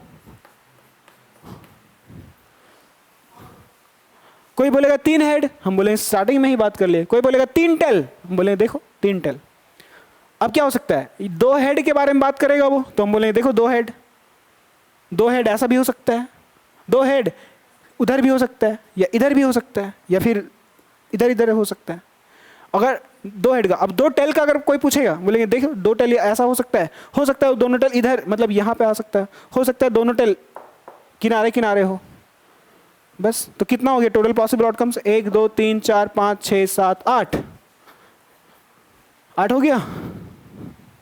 Speaker 1: कोई बोलेगा 3 हेड, हम बोले स्टार्टिंग में ही बात कर लिए। कोई बोलेगा 3 टेल, हम बोले देखो 3 टेल। अब क्या हो सकता है? 2 हेड के बारे में बात करेगा वो, तो हम बोले देखो 2 हेड ऐसा भी हो सकता है, 2 हेड उधर भी हो सकता है, या इधर भी हो सकता है, या फिर इधर हो सकता है। अगर 2 हेड का, अब 2 टेल का अगर कोई पूछेगा, बोलेंगे देखो 2 टेल ऐसा हो सकता है दोनों टेल इधर, मतलब यहाँ पे आ सकता है, हो सकता है दोनों टेल किनारे किनारे हो। बस, तो कितना हो गया टोटल पॉसिबल आउटकम्स? 1 2 3 4 5 6 7 8 हो गया।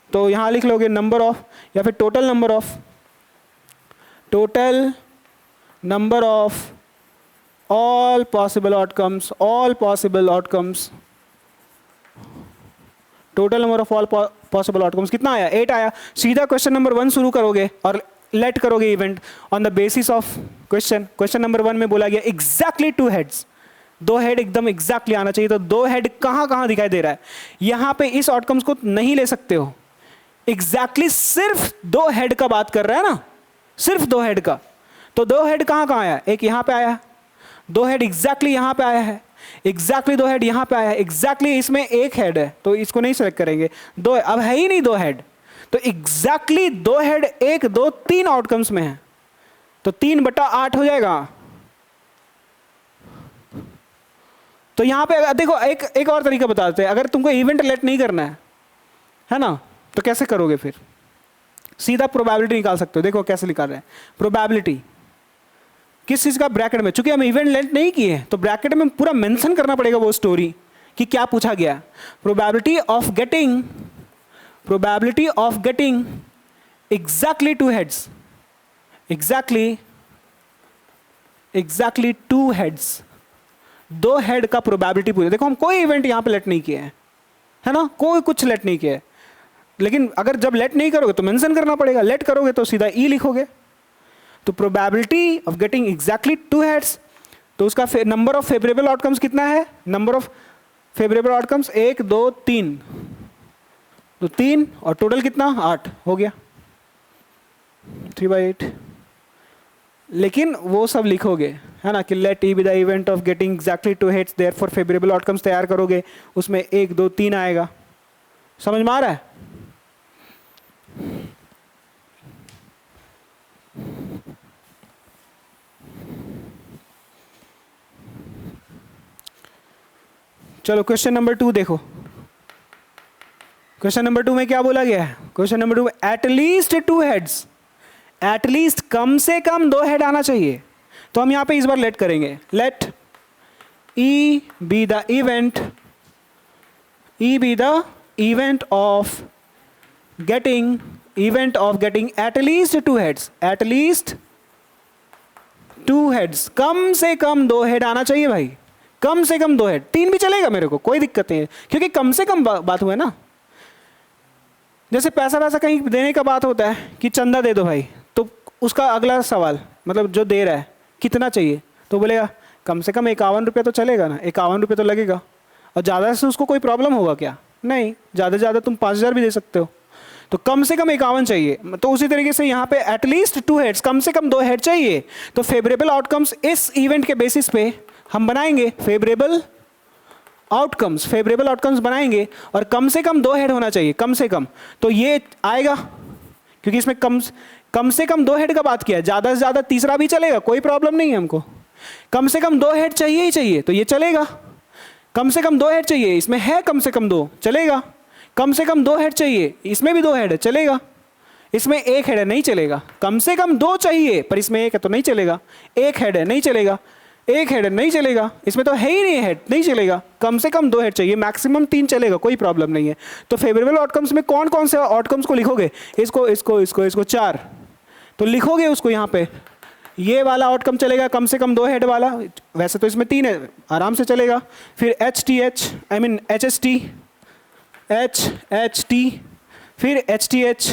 Speaker 1: तो यहां लिख लोगे नंबर ऑफ, या फिर total number of all possible outcomes, total number of all possible outcomes कितना आया? 8 आया। सीधा क्वेश्चन नंबर 1 शुरू करोगे और लेट करोगे event on the basis of question number 1 में बोला गया एग्जैक्टली 2 हेड्स, 2 हेड एकदम एग्जैक्टली आना चाहिए। तो 2 हेड कहां दिखाई दे रहा है? यहां पे इस आउटकम्स को नहीं ले सकते हो, एग्जैक्टली सिर्फ 2 हेड का बात कर रहा है ना, सिर्फ 2 हेड का। तो 2 हेड कहां आया? एक यहां पे आया, 2 हेड एग्जैक्टली यहां पे आया है, एग्जैक्टली 2 हेड यहां पे आया है, एग्जैक्टली इसमें 1 हेड है, तो इसको नहीं सेलेक्ट करेंगे। 2 अब है ही नहीं 2 हेड, तो एग्जैक्टली 2 हेड 1 2 3 आउटकम्स में है, तो 3/8 हो जाएगा। तो यहां पे देखो एक और तरीका बता देते हैं। अगर तुमको इवेंट लेट नहीं करना है ना, तो कैसे करोगे? फिर सीधा प्रोबेबिलिटी निकाल सकते हो। देखो कैसे निकाल रहे हैं प्रोबेबिलिटी, किस चीज का? ब्रैकेट में। चूंकि हम इवेंट लेट नहीं किए तो ब्रैकेट में पूरा मेंशन करना पड़ेगा वो स्टोरी कि क्या पूछा गया। Probability of getting exactly 2 heads, exactly 2 heads, 2 head का प्रोबेबिलिटी पूछे। देखो हम कोई इवेंट यहां पे लेट नहीं किए है ना, कोई कुछ लेट नहीं किया है। लेकिन अगर जब लेट नहीं करोगे तो मेंशन करना पड़ेगा, लेट करोगे तो सीधा ई लिखोगे। तो probability of getting exactly 2 heads, तो उसका नंबर ऑफ फेवरेबल आउटकम्स कितना है? नंबर ऑफ फेवरेबल आउटकम्स 1 2 3, तो 3 और टोटल कितना? 8 हो गया, 3/8। लेकिन वो सब लिखोगे है ना कि let E be the event of getting exactly 2 heads, therefore favourable outcomes तैयार करोगे, उसमें 1 2 3 आएगा। समझ में आ रहा है? चलो क्वेश्चन नंबर 2 देखो। क्वेश्चन नंबर 2 में क्या बोला गया है? क्वेश्चन नंबर 2 में एटलीस्ट 2 हेड्स, एटलीस्ट कम से कम 2 हेड आना चाहिए। तो हम यहां पे इस बार लेट करेंगे, let E be the event of getting at least 2 heads, at least 2 heads, कम से कम 2 हेड आना चाहिए भाई, कम से कम 2 हेड, 3 भी चलेगा मेरे को, कोई दिक्कत नहीं है, क्योंकि कम से कम बात हुआ है ना। जैसे पैसा कहीं देने का बात होता है कि चंदा दे दो भाई, तो उसका अगला सवाल मतलब जो दे रहा है कितना चाहिए, तो बोलेगा कम से कम 51 रुपये तो चलेगा ना, 51 रुपये तो लगेगा। और ज़्यादा से उसको कोई प्रॉब्लम होगा क्या? नहीं, ज़्यादा से ज़्यादा तुम 5000 भी दे सकते हो, तो कम से कम 51 चाहिए। तो उसी तरीके से यहाँ पे एटलीस्ट 2 हेड्स, कम से कम 2 हेड चाहिए। तो फेवरेबल आउटकम्स इस इवेंट के बेसिस पे हम बनाएंगे, फेवरेबल आउटकम्स बनाएंगे, और कम से कम 2 हेड होना चाहिए, कम से कम। तो ये आएगा क्योंकि इसमें कम से कम 2 हेड का बात किया है, ज़्यादा से ज़्यादा तीसरा भी चलेगा, कोई प्रॉब्लम नहीं है हमको। कम से कम 2 हेड चाहिए ही चाहिए, तो ये चलेगा। कम से कम 2 हेड चाहिए, इसमें है कम से कम 2, चलेगा। कम से कम 2 हेड चाहिए, इसमें भी 2 हेड है, चलेगा। इसमें 1 हेड है, नहीं चलेगा। कम से कम 2 चाहिए, पर इसमें 1 है तो नहीं चलेगा। 1 हेड है, नहीं चलेगा। 1 हेड है, नहीं चलेगा। इसमें तो है ही नहीं हेड, नहीं चलेगा। कम से कम 2 हेड चाहिए, मैक्सिमम 3 चलेगा, कोई प्रॉब्लम नहीं है। तो फेवरेबल आउटकम्स में कौन कौन से आउटकम्स को लिखोगे? इसको इसको इसको इसको 4 तो लिखोगे उसको यहाँ पे। ये वाला आउटकम चलेगा, कम से कम 2 हेड वाला। वैसे तो इसमें 3 है, आराम से चलेगा। फिर HTH, I mean HST, HHT, फिर HTH,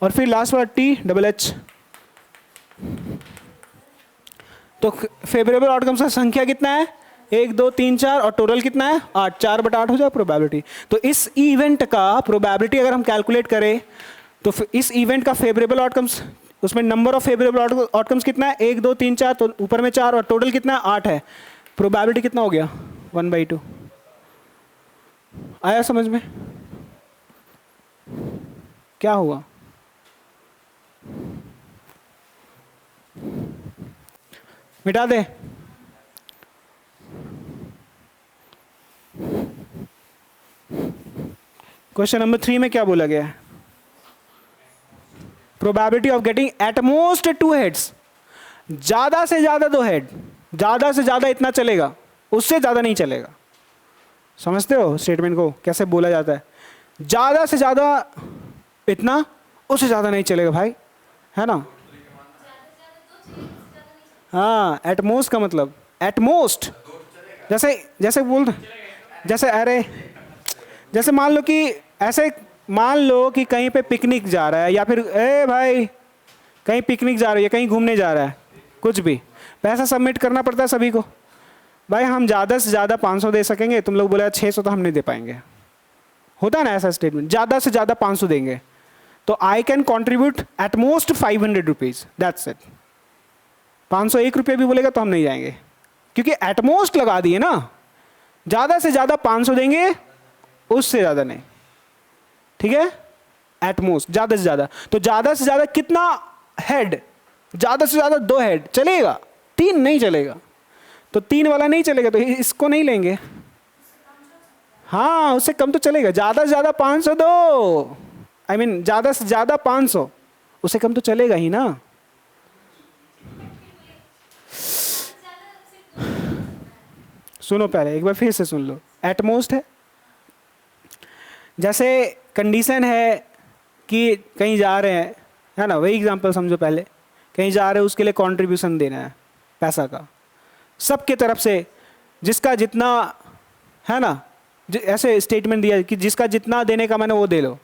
Speaker 1: और फिर लास्ट वाला THH। तो फेवरेबल आउटकम्स का संख्या कितना है? 1 2 3 4, और टोटल कितना है? 8। 4/8 हो जाए प्रोबेबिलिटी। तो इस इवेंट का प्रोबेबिलिटी अगर हम कैलकुलेट करें तो इस इवेंट का फेवरेबल आउटकम्स, उसमें नंबर ऑफ फेवरेबल आउटकम्स कितना है? 1 2 3 4, तो ऊपर में 4 और टोटल कितना है? 8 है। प्रोबेबिलिटी कितना हो गया? 1/2। आया समझ में? क्या हुआ? मिटा दे। क्वेश्चन नंबर 3 में क्या बोला गया है? Probability of getting at most 2 heads, ज्यादा से ज्यादा 2 हेड। ज्यादा से ज्यादा इतना चलेगा, उससे ज्यादा नहीं चलेगा। समझते हो स्टेटमेंट को कैसे बोला जाता है? ज्यादा से ज्यादा इतना, उससे ज्यादा नहीं चलेगा भाई, है ना? हाँ, एट मोस्ट का मतलब एट मोस्ट, जैसे जैसे बोल, जैसे अरे जैसे मान लो कि ऐसे मान लो कि कहीं पे पिकनिक जा रहा है, या फिर ए भाई कहीं पिकनिक जा रही है, कहीं घूमने जा रहा है, कुछ भी पैसा सबमिट करना पड़ता है सभी को। भाई हम ज़्यादा से ज़्यादा 500 दे सकेंगे, तुम लोग बोले 600 तो हम नहीं दे पाएंगे। होता है ना ऐसा स्टेटमेंट, ज़्यादा से ज़्यादा 500 देंगे। तो I can contribute at most 500 rupees, that's it. 501 रुपये भी बोलेगा तो हम नहीं जाएंगे, क्योंकि एट मोस्ट लगा दिए ना। ज़्यादा से ज़्यादा 500 देंगे, उससे ज़्यादा नहीं। ठीक है, एट मोस्ट, ज़्यादा से ज़्यादा। तो ज़्यादा से ज़्यादा कितना हेड? ज़्यादा से ज़्यादा 2 हेड चलेगा, 3 नहीं चलेगा। तो 3 वाला नहीं चलेगा, तो इसको नहीं लेंगे। हाँ, उससे कम तो चलेगा। ज़्यादा से ज़्यादा 500 दो, आई मीन ज़्यादा से ज़्यादा 500, उससे कम तो चलेगा ही ना। सुनो पहले एक बार फिर से सुन लो। एट मोस्ट है, जैसे कंडीशन है कि कहीं जा रहे हैं, है ना, वही एग्जांपल समझो। पहले कहीं जा रहे हैं, उसके लिए कंट्रीब्यूशन देना है पैसा का, सबके तरफ से, जिसका जितना, है ना, ऐसे स्टेटमेंट दिया कि जिसका जितना देने का मैंने वो दे लो।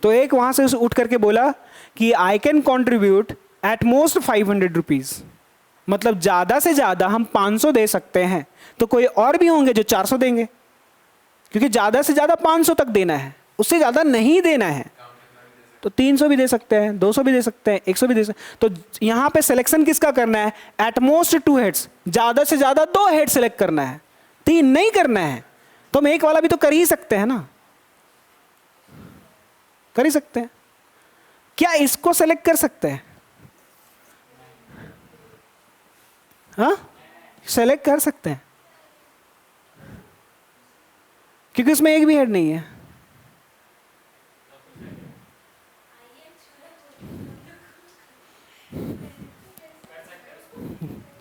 Speaker 1: तो एक वहाँ से उठ करके बोला कि I can contribute at most 500 rupees, मतलब ज़्यादा से ज़्यादा हम 500 दे सकते हैं। तो कोई और भी होंगे जो 400 देंगे, क्योंकि ज़्यादा से ज़्यादा 500 तक देना है, उससे ज़्यादा नहीं देना है। तो 300 भी दे सकते हैं, 200 भी दे सकते हैं, 100 भी दे सकते हैं। तो यहाँ पे सिलेक्शन किसका करना है? एट मोस्ट 2 हेड्स, ज़्यादा से ज़्यादा 2 हेड सेलेक्ट करना है, 3 नहीं करना है। तो हम एक वाला भी तो कर ही सकते हैं ना, कर ही सकते हैं। क्या इसको सेलेक्ट कर सकते हैं? हाँ, सेलेक्ट कर सकते हैं, क्योंकि उसमें एक भी हेड नहीं है।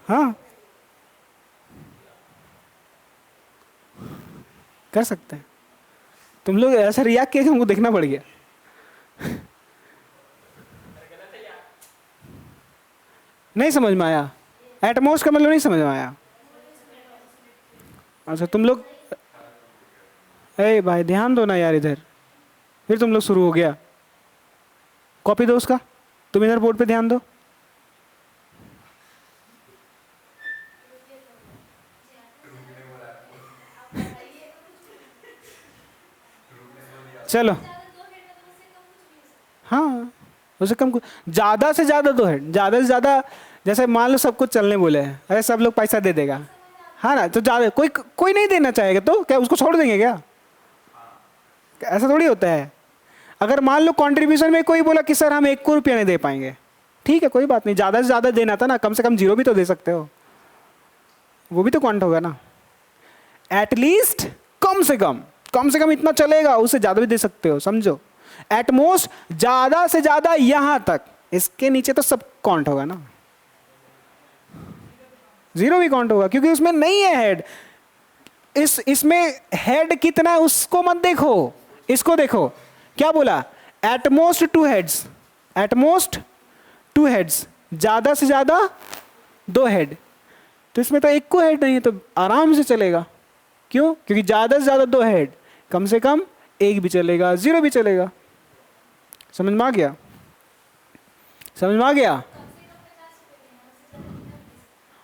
Speaker 1: हाँ, कर सकते हैं। तुम लोग ऐसा रिएक्ट किया कि हमको देखना पड़ गया। नहीं समझ में आया? एटमोस्ट का मतलब नहीं समझ में आया? अच्छा तुम लोग, अरे भाई ध्यान दो ना यार इधर, फिर तुम लोग शुरू हो गया। कॉपी दो उसका, तुम इधर बोर्ड पे ध्यान दो। चलो, हाँ, उससे कम, ज़्यादा से ज़्यादा 2 हेड, ज़्यादा से ज़्यादा। जैसे मान लो सब कुछ चलने बोले हैं, अरे सब लोग पैसा दे देगा, हाँ ना, तो ज़्यादा कोई नहीं देना चाहेगा तो क्या उसको छोड़ देंगे क्या? ऐसा थोड़ी होता है। अगर मान लो कंट्रीब्यूशन में कोई बोला कि सर हम 1 को रुपया नहीं दे पाएंगे, ठीक है कोई बात नहीं, ज़्यादा से ज़्यादा देना था ना, कम से कम 0 भी तो दे सकते हो, वो भी तो काउंट होगा ना। एटलीस्ट कम से कम, कम से कम इतना चलेगा, उससे ज्यादा भी दे सकते हो, समझो। एट मोस्ट ज्यादा से ज्यादा यहां तक, इसके नीचे तो सब काउंट होगा ना, जीरो भी काउंट होगा क्योंकि उसमें नहीं है हेड। इसमें हेड कितना है उसको मत देखो, इसको देखो। क्या बोला? Eight most two heads, at most two heads, ज्यादा से ज्यादा दो हेड। तो इसमें तो एक को हेड नहीं है, तो आराम से चलेगा। क्यों? क्योंकि ज्यादा से ज्यादा दो हेड, कम से कम एक भी चलेगा, जीरो भी चलेगा। समझ में आ गया? समझ में आ गया?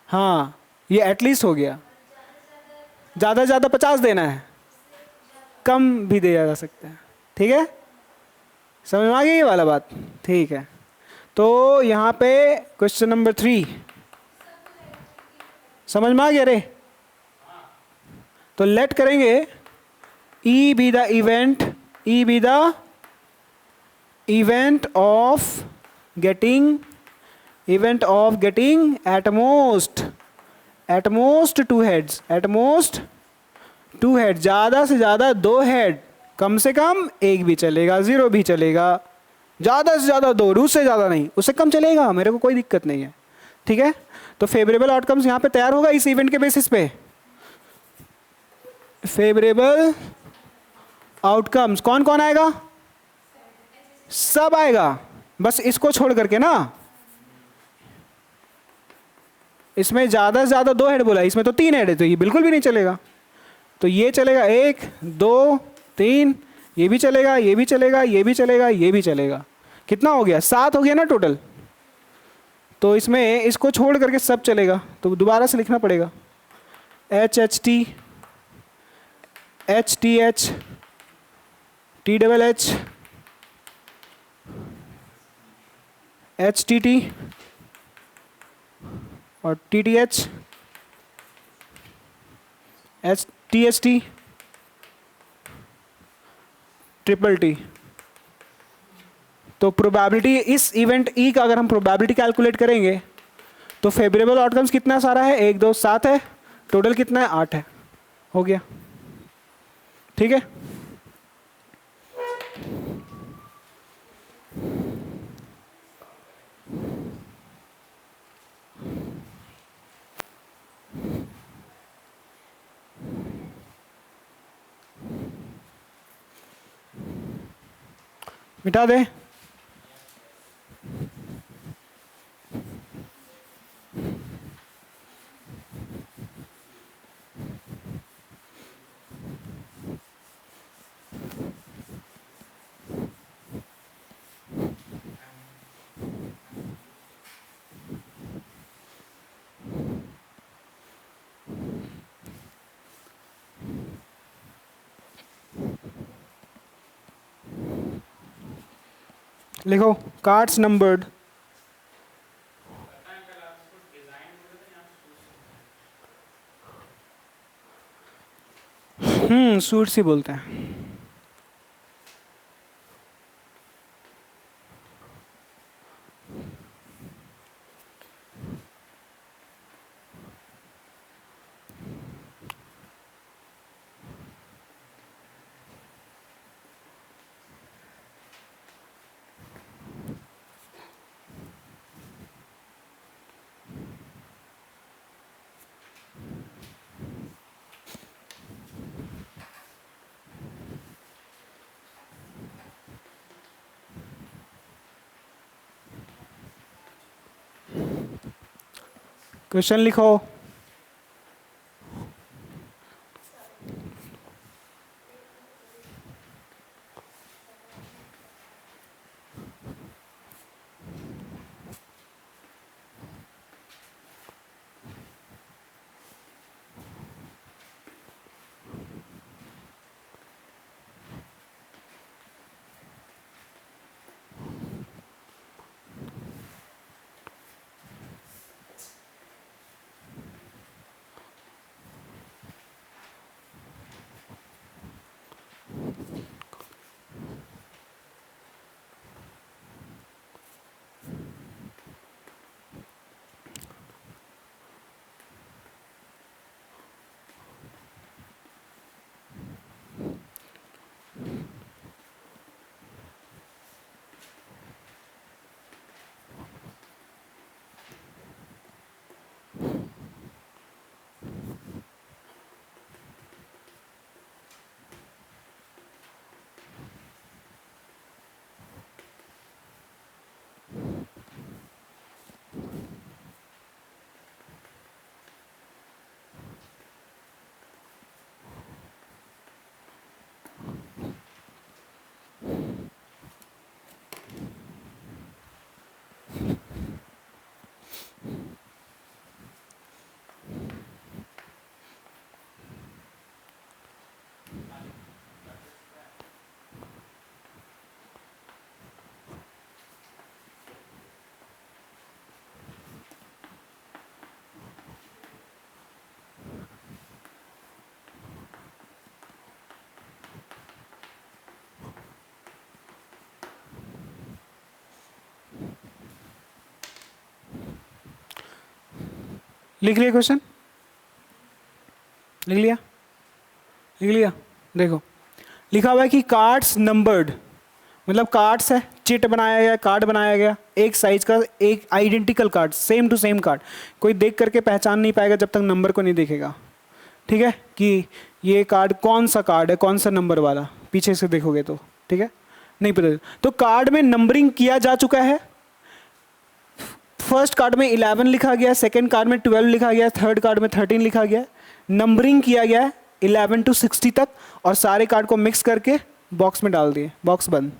Speaker 1: हाँ, ये एटलीस्ट हो गया। ज्यादा से ज्यादा 50 देना है, कम भी दिया जा सकता है। ठीक है, समझ में आ गई ये वाला बात? ठीक है, तो यहाँ पे क्वेश्चन नंबर 3 समझ में आ गया रे? तो लेट करेंगे E be the event, E be the event of getting, event of getting at most two heads, at most two head, ज्यादा से ज्यादा दो हेड, कम से कम एक भी चलेगा, जीरो भी चलेगा, ज्यादा से ज्यादा दो, उससे ज्यादा नहीं, उससे कम चलेगा, मेरे को कोई दिक्कत नहीं है। ठीक है, तो फेवरेबल आउटकम्स यहां पे तैयार होगा इस इवेंट के बेसिस पे। फेवरेबल आउटकम्स कौन कौन आएगा? सब आएगा, बस इसको छोड़ करके ना। इसमें ज्यादा से ज्यादा दो हेड बोला, इसमें तो 3 हेड है, तो ये बिल्कुल भी नहीं चलेगा। तो ये चलेगा 1 2 3, ये भी चलेगा, ये भी चलेगा, ये भी चलेगा, ये भी चलेगा। कितना हो गया? 7 हो गया ना टोटल। तो इसमें इसको छोड़ करके सब चलेगा, तो दोबारा से लिखना पड़ेगा H H T, H T H, T double H, H T T और T T H, H T H T, triple T. तो प्रोबेबिलिटी इस इवेंट ई का अगर हम प्रोबेबिलिटी कैलकुलेट करेंगे तो फेवरेबल आउटकम्स कितना सारा है? 1 2 7 है, टोटल कितना है? 8 है। हो गया, ठीक है। मिटा दे। लिखो कार्ड्स नंबर्ड। सूट्स ही बोलते हैं। क्वेश्चन लिखो। लिख लिया क्वेश्चन, लिख लिया, लिख लिया। देखो लिखा हुआ है कि कार्ड्स नंबर्ड, मतलब कार्ड्स है, चिट बनाया गया, कार्ड बनाया गया, एक साइज का, एक identical card, same to same card, कोई देख करके पहचान नहीं पाएगा जब तक नंबर को नहीं देखेगा, ठीक है, कि ये कार्ड कौन सा कार्ड है, कौन सा नंबर वाला, पीछे से देखोगे तो, ठीक है, नहीं पता। तो कार्ड में नंबरिंग किया जा चुका है। फर्स्ट कार्ड में 11 लिखा गया, सेकेंड कार्ड में 12 लिखा गया, थर्ड कार्ड में 13 लिखा गया, नंबरिंग किया गया है 11 to 60 तक, और सारे कार्ड को मिक्स करके बॉक्स में डाल दिए, बॉक्स बंद।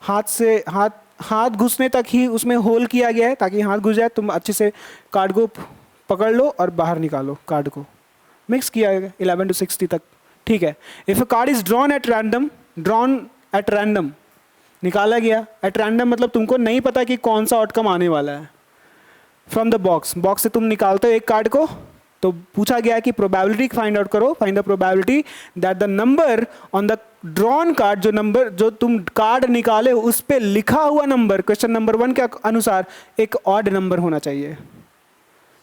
Speaker 1: हाथ से हाथ घुसने तक ही उसमें होल किया गया है ताकि हाथ घुस जाए, तुम अच्छे से कार्ड को पकड़ लो और बाहर निकालो, कार्ड को मिक्स किया गया 11 to 60 तक, ठीक है। If a card is drawn at random, निकाला गया एट रैंडम, मतलब तुमको नहीं पता कि कौन सा आउटकम आने वाला है। फ्रॉम द बॉक्स, बॉक्स से तुम निकालते हो एक कार्ड को, तो पूछा गया है कि प्रोबेबिलिटी फाइंड आउट करो, find the probability that the number on the drawn card, जो नंबर जो तुम कार्ड निकाले उस पे लिखा हुआ नंबर क्वेश्चन नंबर 1 के अनुसार एक ऑड नंबर होना चाहिए,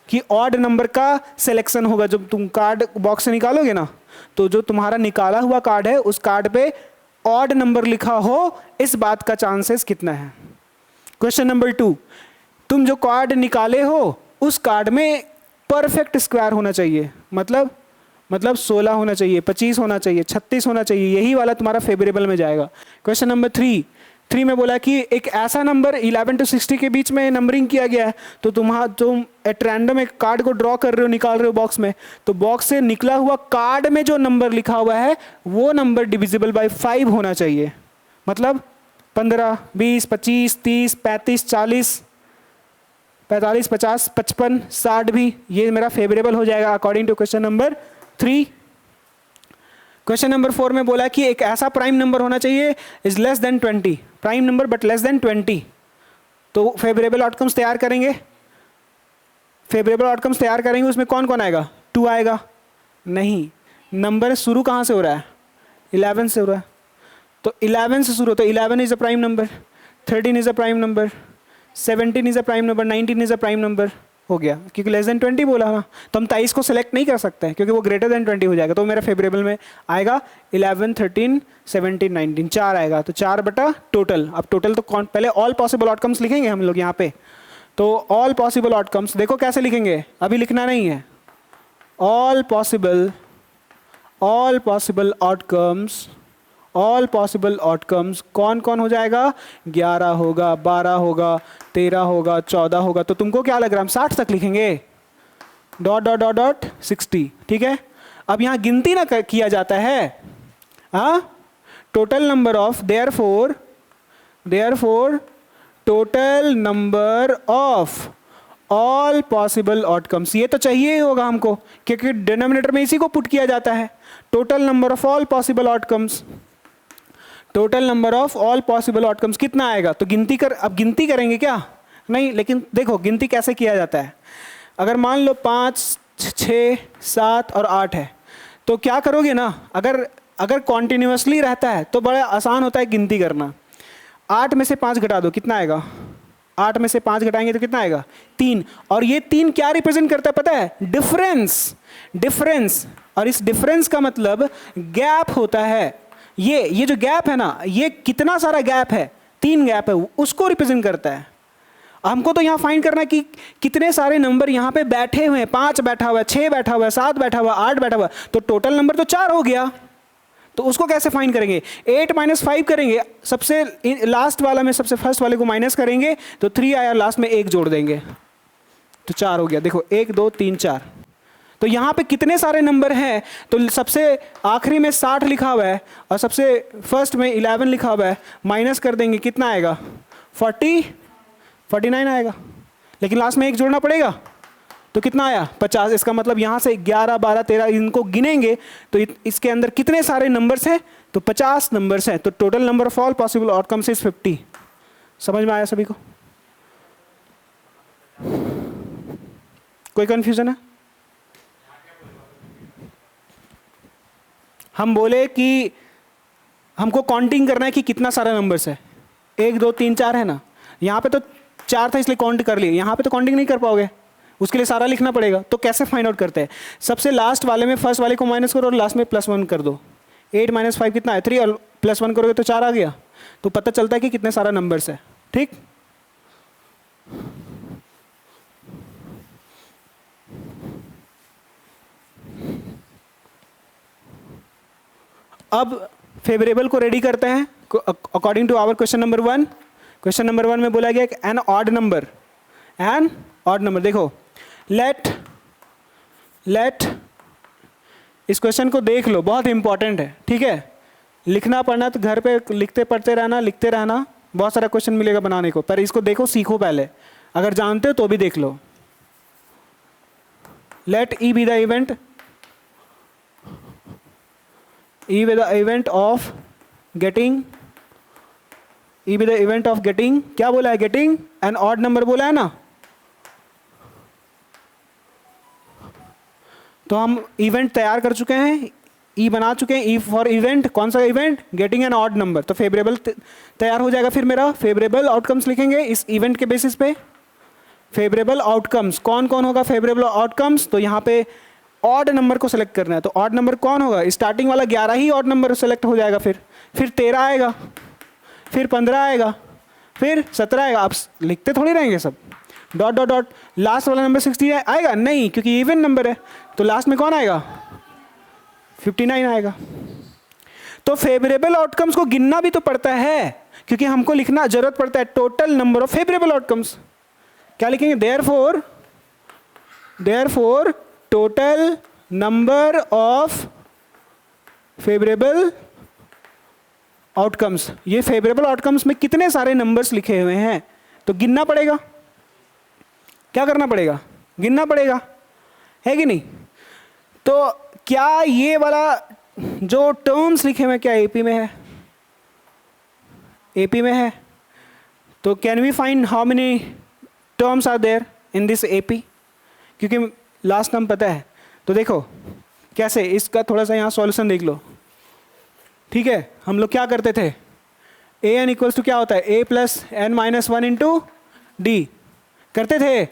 Speaker 1: कि ऑड नंबर का सिलेक्शन होगा। जब तुम कार्ड बॉक्स से निकालोगे ना, तो जो तुम्हारा निकाला हुआ कार्ड है उस कार्ड पे ऑड नंबर लिखा हो, इस बात का चांसेस कितना है। क्वेश्चन नंबर 2, तुम जो कार्ड निकाले हो उस कार्ड में परफेक्ट स्क्वायर होना चाहिए, मतलब 16 होना चाहिए, 25 होना चाहिए, 36 होना चाहिए, यही वाला तुम्हारा फेवरेबल में जाएगा। क्वेश्चन नंबर 3 में बोला कि एक ऐसा नंबर 11 to 60 के बीच में नंबरिंग किया गया है, तो तुम एट रैंडम एक कार्ड को ड्रॉ कर रहे हो, निकाल रहे हो बॉक्स में, तो बॉक्स से निकला हुआ कार्ड में जो नंबर लिखा हुआ है वो नंबर डिविजिबल बाय 5 होना चाहिए, मतलब 15, 20, 25, 30, 35, 40, 45, 50, 55, 60 भी ये मेरा फेवरेबल हो जाएगा according to question number 3। Question number 4 में बोला कि एक ऐसा प्राइम नंबर होना चाहिए is less than 20, prime number but less than 20, तो फेवरेबल आउटकम्स तैयार करेंगे, फेवरेबल आउटकम्स तैयार करेंगे, उसमें कौन कौन आएगा, 2 आएगा, नहीं, नंबर शुरू कहाँ से हो रहा है, 11 से हो रहा है, तो 11 से शुरू, तो 11 is a prime number, 13 is a prime number, 17 is a prime number, 19 is a prime number, हो गया, क्योंकि लेस देन 20 बोला ना, तो हम 23 को सिलेक्ट नहीं कर सकते हैं क्योंकि वो ग्रेटर देन 20 हो जाएगा, तो मेरा फेवरेबल में आएगा 11, 13, 17, 19, 4 आएगा, तो 4 बटा टोटल। अब टोटल तो पहले ऑल पॉसिबल आउटकम्स लिखेंगे हम लोग यहाँ पे, तो ऑल पॉसिबल आउटकम्स देखो कैसे लिखेंगे, अभी लिखना नहीं है, ऑल पॉसिबल आउटकम्स कौन कौन हो जाएगा, 11 होगा, 12 होगा, 13 होगा, 14 होगा, तो तुमको क्या लग रहा है हम 60 तक लिखेंगे, डॉट डॉट डॉट डॉट 60, ठीक है। अब यहाँ गिनती ना किया जाता है, हाँ, total number of, therefore total number of all possible outcomes, ये तो चाहिए ही होगा हमको क्योंकि डिनोमिनेटर में इसी को पुट किया जाता है, total number of all possible outcomes, total number of all possible outcomes कितना आएगा, तो अब गिनती करेंगे क्या, नहीं, लेकिन देखो गिनती कैसे किया जाता है, अगर मान लो 5, 6, 7 और 8 है, तो क्या करोगे ना, अगर कॉन्टिन्यूसली रहता है तो बड़ा आसान होता है गिनती करना। 8 में से 5 घटा दो, कितना आएगा, 8 में से 5 घटाएंगे तो कितना आएगा, 3, और ये 3 क्या रिप्रेजेंट करता है पता है, डिफरेंस, और इस डिफरेंस का मतलब गैप होता है, ये जो गैप है ना, ये कितना सारा गैप है, 3 गैप है, उसको रिप्रेजेंट करता है। हमको तो यहाँ फाइंड करना है कि कितने सारे नंबर यहाँ पे बैठे हुए हैं, 5 बैठा हुआ है, 6 बैठा हुआ है, 7 बैठा हुआ है, 8 बैठा हुआ है, तो टोटल नंबर तो 4 हो गया, तो उसको कैसे फाइंड करेंगे, 8 - 5 करेंगे, सबसे लास्ट वाला में सबसे फर्स्ट वाले को माइनस करेंगे तो 3 आया, लास्ट में 1 जोड़ देंगे तो 4 हो गया। देखो 1, 2, 3, 4, तो यहाँ पे कितने सारे नंबर हैं, तो सबसे आखिरी में 60 लिखा हुआ है और सबसे फर्स्ट में 11 लिखा हुआ है, माइनस कर देंगे कितना आएगा, 49 आएगा, लेकिन लास्ट में 1 जोड़ना पड़ेगा, तो कितना आया, 50। इसका मतलब यहाँ से 11, 12, 13 इनको गिनेंगे तो इसके अंदर कितने सारे नंबर्स हैं, तो 50 नंबर्स हैं, तो total number of all possible outcomes is 50। समझ में आया सभी को, कोई कंफ्यूजन है? हम बोले कि हमको काउंटिंग करना है कि कितना सारा नंबर्स है, 1, 2, 3, 4 है ना, यहाँ पे तो 4 था इसलिए काउंट कर लिए, यहाँ पे तो काउंटिंग नहीं कर पाओगे, उसके लिए सारा लिखना पड़ेगा। तो कैसे फाइंड आउट करते हैं? सबसे लास्ट वाले में फर्स्ट वाले को माइनस करो और लास्ट में +1 कर दो। 8 - 5 कितना है? 3, और +1 करोगे तो 4 आ गया। तो पता चलता है कि कितने सारा नंबर्स है। ठीक, अब फेवरेबल को रेडी करते हैं according to our question number 1। Question number 1 में बोला गया an odd number, an odd number. देखो लेट इस क्वेश्चन को देख लो, बहुत इंपॉर्टेंट है। ठीक है, लिखना पढ़ना तो घर पे लिखते पढ़ते रहना, लिखते रहना, बहुत सारा क्वेश्चन मिलेगा बनाने को, पर इसको देखो, सीखो पहले। अगर जानते हो तो भी देख लो। Let E be the event, E with the event of getting, E with the event of getting, क्या बोला है? getting an odd number बोला है ना। तो हम इवेंट तैयार कर चुके हैं, E बना चुके हैं। E फॉर इवेंट, कौन सा event? Getting an odd number. तो फेवरेबल तैयार हो जाएगा। फिर मेरा फेवरेबल आउटकम्स लिखेंगे इस इवेंट के बेसिस पे। फेवरेबल आउटकम्स कौन कौन होगा? फेवरेबल आउटकम्स, तो यहाँ पे ऑड नंबर को सेलेक्ट करना है। तो ऑड नंबर कौन होगा? स्टार्टिंग वाला 11 ही ऑड नंबर सेलेक्ट हो जाएगा। फिर 13 आएगा, फिर 15 आएगा, फिर 17 आएगा। आप लिखते थोड़ी रहेंगे सब, डॉट डॉट डॉट। लास्ट वाला नंबर 60 आएगा नहीं, क्योंकि इवन नंबर है। तो लास्ट में कौन आएगा? 59 आएगा। तो फेवरेबल आउटकम्स को गिनना भी तो पड़ता है, क्योंकि हमको लिखना जरूरत पड़ता है total number of favourable outcomes. क्या लिखेंगे? Therefore total number of favourable outcomes. ये फेवरेबल आउटकम्स में कितने सारे नंबर्स लिखे हुए हैं, तो गिनना पड़ेगा। क्या करना पड़ेगा? गिनना पड़ेगा, है कि नहीं? तो क्या ये वाला जो टर्म्स लिखे हुए क्या एपी में है? एपी में है। तो can we find how many terms are there in this AP? क्योंकि लास्ट टर्म पता है। तो देखो कैसे, इसका थोड़ा सा यहाँ सॉल्यूशन देख लो। ठीक है, हम लोग क्या करते थे? ए एन इक्वल्स टू क्या होता है? A plus N minus 1 into D करते थे।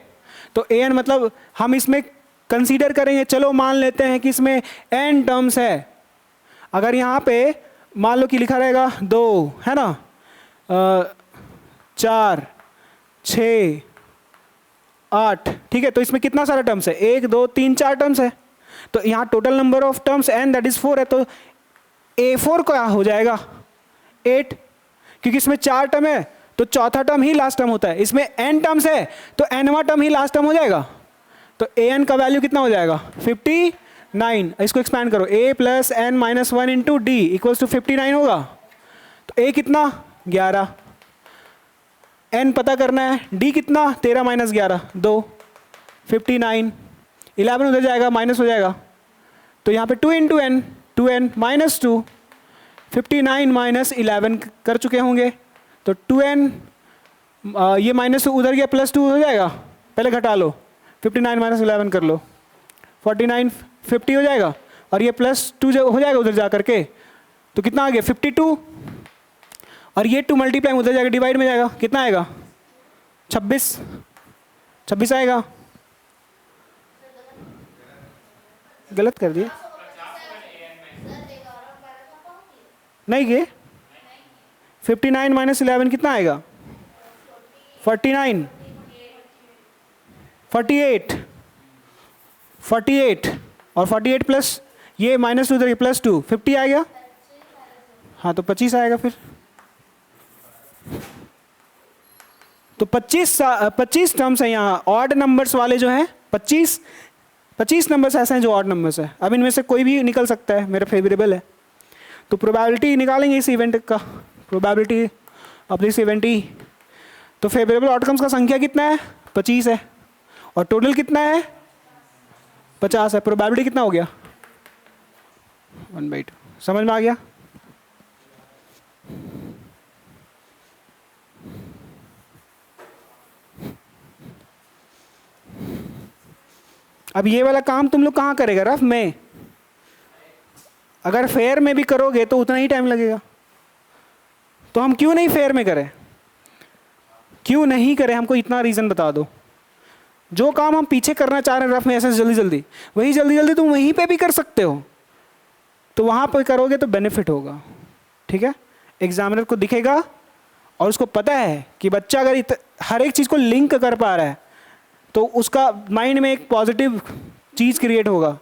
Speaker 1: तो ए एन मतलब हम इसमें कंसीडर करेंगे, चलो मान लेते हैं कि इसमें एन टर्म्स है। अगर यहाँ पे मान लो कि लिखा रहेगा 2, है ना, 4, 6, 8, ठीक है। तो इसमें कितना सारा टर्म्स है? 1, 2, 3, 4 टर्म्स है। तो यहाँ total number of terms n that is 4 है। तो A4 क्या हो जाएगा? 8, क्योंकि इसमें 4 टर्म है तो चौथा टर्म ही लास्ट टर्म होता है। इसमें n टर्म्स है तो nवां टर्म ही लास्ट टर्म हो जाएगा। तो an का वैल्यू कितना हो जाएगा? 59। इसको एक्सपैंड करो, a plus n minus 1 into d equals to 59 होगा। तो a कितना? 11। n पता करना है, d कितना? 13 माइनस 11 2, 59। 11 उधर जाएगा, माइनस हो जाएगा। तो यहाँ पे 2 into N, 2n minus 2, 59 minus 11 कर चुके होंगे। तो 2n ये माइनस उधर गया, प्लस 2 हो जाएगा। पहले घटा लो, 59 माइनस 11 कर लो, 49 50 हो जाएगा। और ये प्लस 2 हो जाएगा उधर जा करके, तो कितना आ गया? 52। और ये 2 मल्टीप्लाई उधर जाएगा, डिवाइड में जाएगा, कितना आएगा? 26 आएगा। गलत कर दिया नहीं ये 59 माइनस 11 कितना आएगा? 49, 48 और 48 प्लस ये माइनस 2 इधर प्लस 2, 50 आएगा। हाँ तो 25 आएगा फिर। तो 25 टर्म्स है यहाँ ऑड नंबर्स वाले जो हैं। 25 नंबर्स ऐसे हैं जो ऑड नंबर्स है। अब इनमें से कोई भी निकल सकता है, मेरा फेवरेबल है। तो प्रोबेबिलिटी निकालेंगे इस इवेंट का, probability of this event E. तो फेवरेबल आउटकम्स का संख्या कितना है? 25 है। और टोटल कितना है? 50 है। प्रोबेबिलिटी कितना हो गया? 1/2। समझ में आ गया? अब ये वाला काम तुम लोग कहाँ करेगा? रफ में। अगर फेयर में भी करोगे तो उतना ही टाइम लगेगा। तो हम क्यों नहीं फेयर में करें? क्यों नहीं करें? हमको इतना रीज़न बता दो। जो काम हम पीछे करना चाह रहे हैं रफ में ऐसे जल्दी जल्दी, वही जल्दी जल्दी तुम वहीं पे भी कर सकते हो, तो वहाँ पर करोगे तो बेनिफिट होगा। ठीक है, एग्जामिनर को दिखेगा और उसको पता है कि बच्चा अगर हर एक चीज़ को लिंक कर पा रहा है तो उसका माइंड में एक पॉजिटिव चीज़ क्रिएट होगा,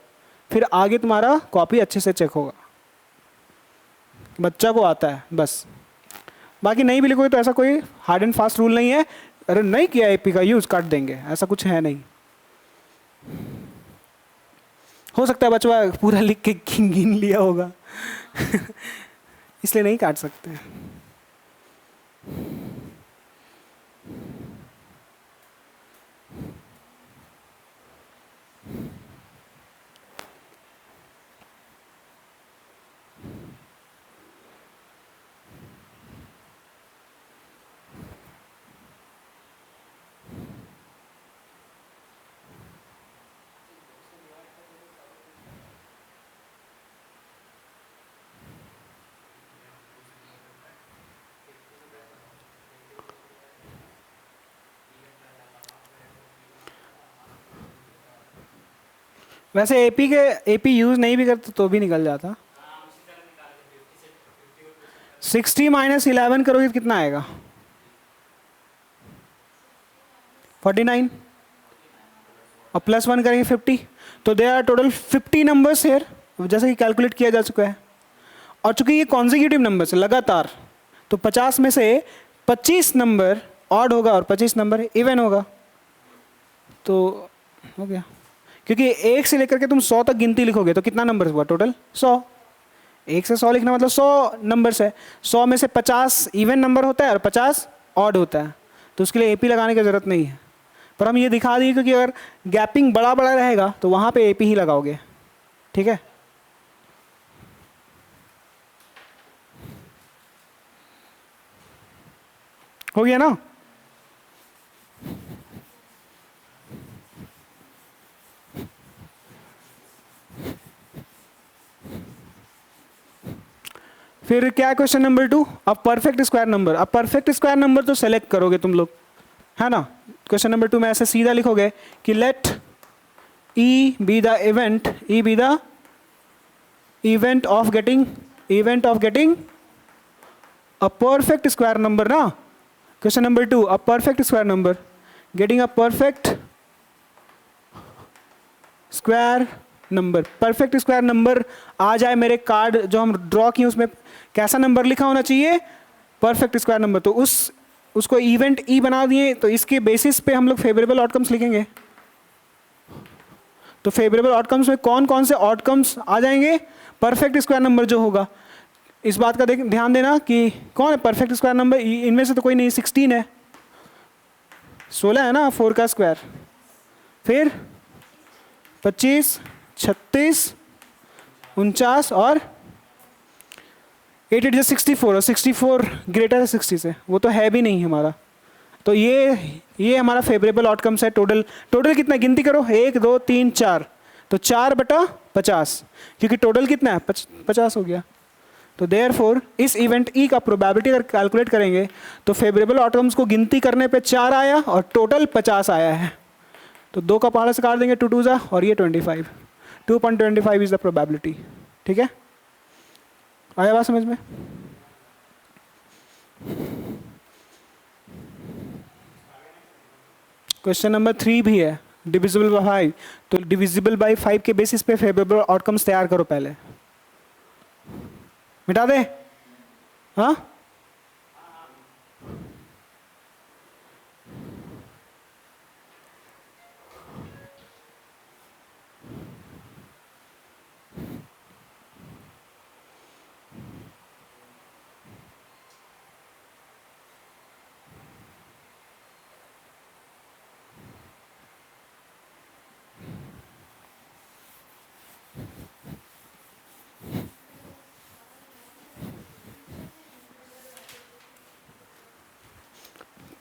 Speaker 1: फिर आगे तुम्हारा कॉपी अच्छे से चेक होगा। बच्चा को आता है बस, बाकी नहीं भी लिखोगे तो ऐसा कोई हार्ड एंड फास्ट रूल नहीं है, अरे नहीं किया एपी का यूज़ काट देंगे, ऐसा कुछ है नहीं। हो सकता है बच्चा पूरा लिख के गिन लिया होगा इसलिए नहीं काट सकते। वैसे एपी यूज नहीं भी करते तो भी निकल जाता। 60 माइनस 11 करोगे तो कितना आएगा? 49 और प्लस 1 करेंगे 50, तो they are total 50 numbers here, जैसे कि कैलकुलेट किया जा चुका है। और चूंकि ये कॉन्जिक्यूटिव नंबर्स है लगातार, तो 50 में से 25 नंबर ऑड होगा और 25 नंबर इवन होगा, तो हो गया। क्योंकि 1 से लेकर के तुम 100 तक गिनती लिखोगे तो कितना नंबर हुआ टोटल? 100। 1 से 100 लिखना मतलब 100 नंबर्स है। 100 में से 50 इवन नंबर होता है और 50 ऑड होता है, तो उसके लिए एपी लगाने की ज़रूरत नहीं है। पर हम ये दिखा दिए क्योंकि अगर गैपिंग बड़ा बड़ा रहेगा तो वहाँ पे एपी ही लगाओगे। ठीक है, हो गया ना? फिर क्या है क्वेश्चन नंबर 2? अब परफेक्ट स्क्वायर नंबर। अब परफेक्ट स्क्वायर नंबर तो सेलेक्ट करोगे तुम लोग, है ना? क्वेश्चन नंबर 2 में ऐसे सीधा लिखोगे कि let E be the event of getting a perfect square number ना। Question number 2, a perfect square number, getting a perfect square number. Perfect square number आ जाए मेरे कार्ड जो हम ड्रॉ किए उसमें कैसा नंबर लिखा होना चाहिए? Perfect square number. तो उसको इवेंट ई बना दिए, तो इसके बेसिस पे हम लोग फेवरेबल आउटकम्स लिखेंगे। तो फेवरेबल आउटकम्स में कौन कौन से आउटकम्स आ जाएंगे? परफेक्ट स्क्वायर नंबर जो होगा, इस बात का ध्यान देना कि कौन है परफेक्ट स्क्वायर नंबर। इनमें से तो कोई नहीं, 16 है, 16 है ना 4 का स्क्वायर, फिर 25, 36, 49 और 8 8 64, और 64 ग्रेटर है 60 से, वो तो है भी नहीं हमारा। तो ये हमारा फेवरेबल आउटकम्स है। टोटल कितना गिनती करो, 1 2 3 4, तो 4/50, क्योंकि टोटल कितना है 50 हो गया। तो देयरफॉर इस इवेंट ई का प्रोबेबिलिटी अगर कैलकुलेट करेंगे तो फेवरेबल आउटकम्स को गिनती करने पे 4 आया और टोटल 50 आया है। तो 2 का पहाड़ा से काट देंगे, 2 2 जा, और ये 25, 2.25 इज द प्रोबेबिलिटी। ठीक है, आया बात समझ में? क्वेश्चन नंबर 3 भी है, डिविजिबल बाय 5। तो डिविजिबल बाय 5 के बेसिस पे फेवरेबल आउटकम्स तैयार करो, पहले मिटा दे। हाँ,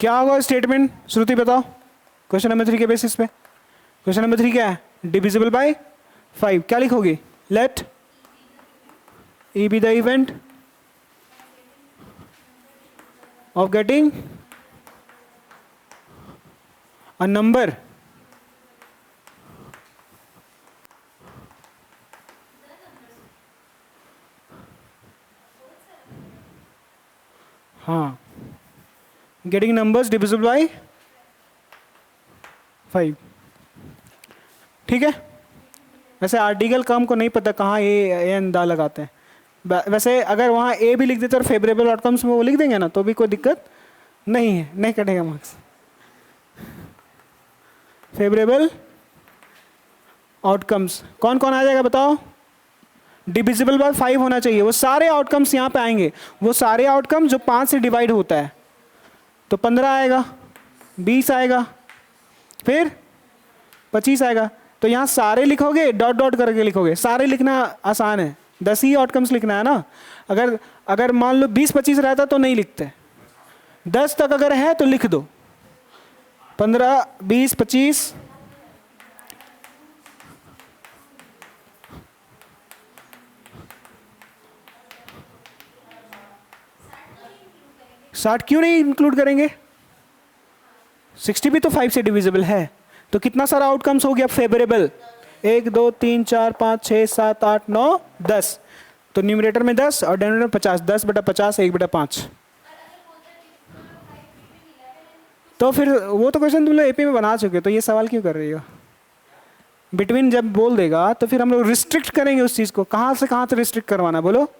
Speaker 1: क्या होगा स्टेटमेंट? श्रुति बताओ क्वेश्चन नंबर 3 के बेसिस पे। क्वेश्चन नंबर 3 क्या है? Divisible by 5। क्या लिखोगे? Let E be the event of getting a number getting numbers divisible by 5। ठीक है, वैसे आर्टिकल काम को नहीं पता कहाँ ए एन दा लगाते हैं। वैसे अगर वहाँ ए भी लिख देते और फेवरेबल आउटकम्स में वो लिख देंगे ना तो भी कोई दिक्कत नहीं है, नहीं कटेगा मार्क्स। फेवरेबल आउटकम्स कौन कौन आ जाएगा बताओ? डिविजिबल बाय 5 होना चाहिए। वो सारे आउटकम्स यहाँ पे आएंगे, वो सारे आउटकम्स जो 5 से डिवाइड होता है। तो 15 आएगा, 20 आएगा, फिर 25 आएगा। तो यहाँ सारे लिखोगे, डॉट डॉट करके लिखोगे। सारे लिखना आसान है, 10 ही आउटकम्स लिखना है ना। अगर मान लो 20-25 रहता तो नहीं लिखते, 10 तक अगर है तो लिख दो। 15, 20, 25, साठ क्यों नहीं इंक्लूड करेंगे? 60 भी तो 5 से डिविजिबल है। तो कितना सारा आउटकम्स हो गया फेवरेबल? 1 2 3 4 5 6 7 8 9 10। तो न्यूमरेटर में 10 और डिनोमिनेटर में 50। 10/50 1/5। तो फिर वो तो क्वेश्चन तुम लोग एपी में बना चुके हो, तो ये सवाल क्यों कर रही हो? बिटवीन जब बोल देगा तो फिर हम लोग रिस्ट्रिक्ट करेंगे उस चीज को। कहाँ से कहाँ तक रिस्ट्रिक्ट करवाना बोलो?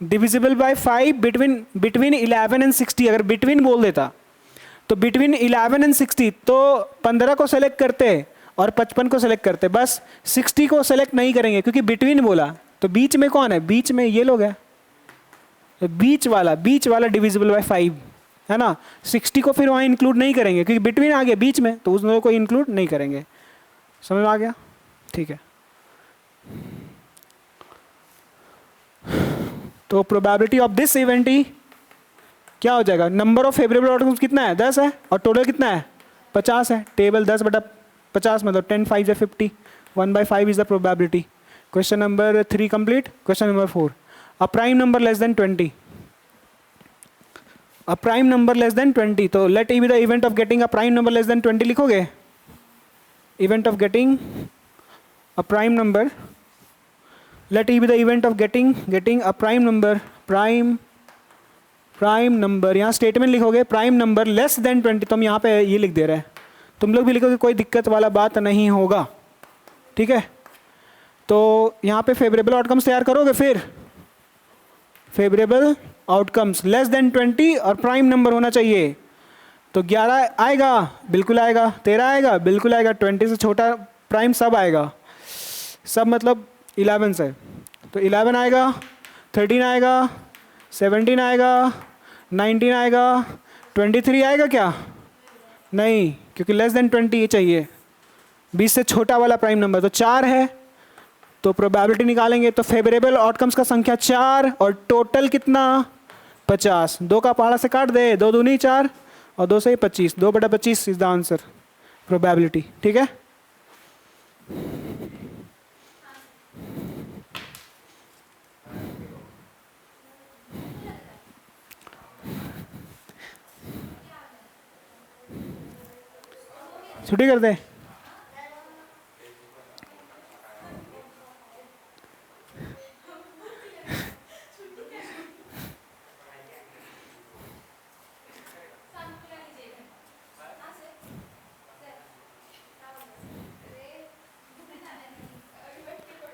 Speaker 1: Divisible by 5 between 11 and 60। अगर बिटवीन बोल देता तो बिटवीन 11 एंड 60 तो 15 को सेलेक्ट करते और 55 को सेलेक्ट करते। बस 60 को सेलेक्ट नहीं करेंगे क्योंकि बिटवीन बोला। तो बीच में कौन है? बीच में ये लोग है। बीच वाला डिविजिबल बाय 5 है ना। 60 को फिर वहाँ इंक्लूड नहीं करेंगे क्योंकि बिटवीन आ गया बीच में, तो उस लोगों को इंक्लूड नहीं करेंगे। समझ में आ गया? ठीक है। तो प्रोबेबिलिटी ऑफ दिस इवेंट ही क्या हो जाएगा? नंबर ऑफ फेवरेबल आउटकम्स कितना है? 10 है और टोटल कितना है? 50 है। टेबल 10/50 मतलब 10 5 50। 1/5 इज द प्रोबेबिलिटी। Question number 3 complete. Question number 4, a prime number less than 20। A prime number less than 20। तो let E be the event of getting a prime number less than 20 लिखोगे? Event of getting a prime number, let e be the event of getting a prime number, prime number। यहाँ statement लिखोगे prime number less than 20। तो हम यहाँ पे ये लिख दे रहे हैं, तुम लोग भी लिखोगे, कोई दिक्कत वाला बात नहीं होगा। ठीक है, तो यहाँ पे फेवरेबल आउटकम्स तैयार करोगे। फिर फेवरेबल आउटकम्स लेस देन 20 और प्राइम नंबर होना चाहिए। तो 11 आएगा, बिल्कुल आएगा। 13 आएगा, बिल्कुल आएगा। 20 से छोटा प्राइम सब आएगा। सब मतलब 11 से। तो 11 आएगा, 13 आएगा, 17 आएगा, 19 आएगा, 23 आएगा क्या? नहीं, क्योंकि लेस देन 20 ये चाहिए। 20 से छोटा वाला प्राइम नंबर। तो 4 है, तो प्रोबेबिलिटी निकालेंगे तो फेवरेबल आउटकम्स का संख्या 4 और टोटल कितना? 50। 2 का पहाड़ा से काट दे, 2 दूनी 4 और 2 से 25। 2/25 इज द आंसर प्रोबेबिलिटी। ठीक है, छुट्टी कर दे।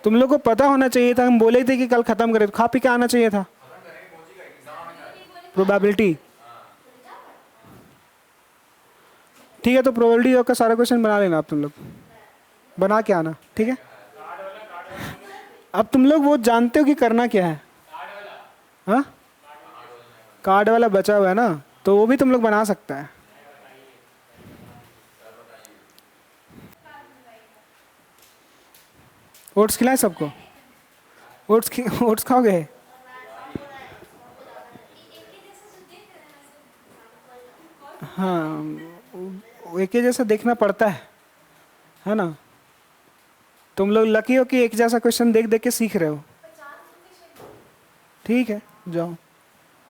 Speaker 1: तुम लोग को पता होना चाहिए था, हम बोले थे कि कल खत्म करें, तो खा पी के आना चाहिए था। प्रोबेबिलिटी ठीक है, तो प्रोबेबिलिटी का सारा क्वेश्चन बना लेना आप, तुम लोग बना के आना। ठीक है, अब तुम लोग वो जानते हो कि करना क्या है। हाँ, कार्ड वाला बचा हुआ है ना, तो वो भी तुम लोग बना सकता है। ओट्स खिलाए सबको? ओट्स खाओगे? हाँ, एक ही जैसा देखना पड़ता है ना। तुम लोग लकी हो कि एक जैसा क्वेश्चन देख देख के सीख रहे हो। ठीक है, जाओ।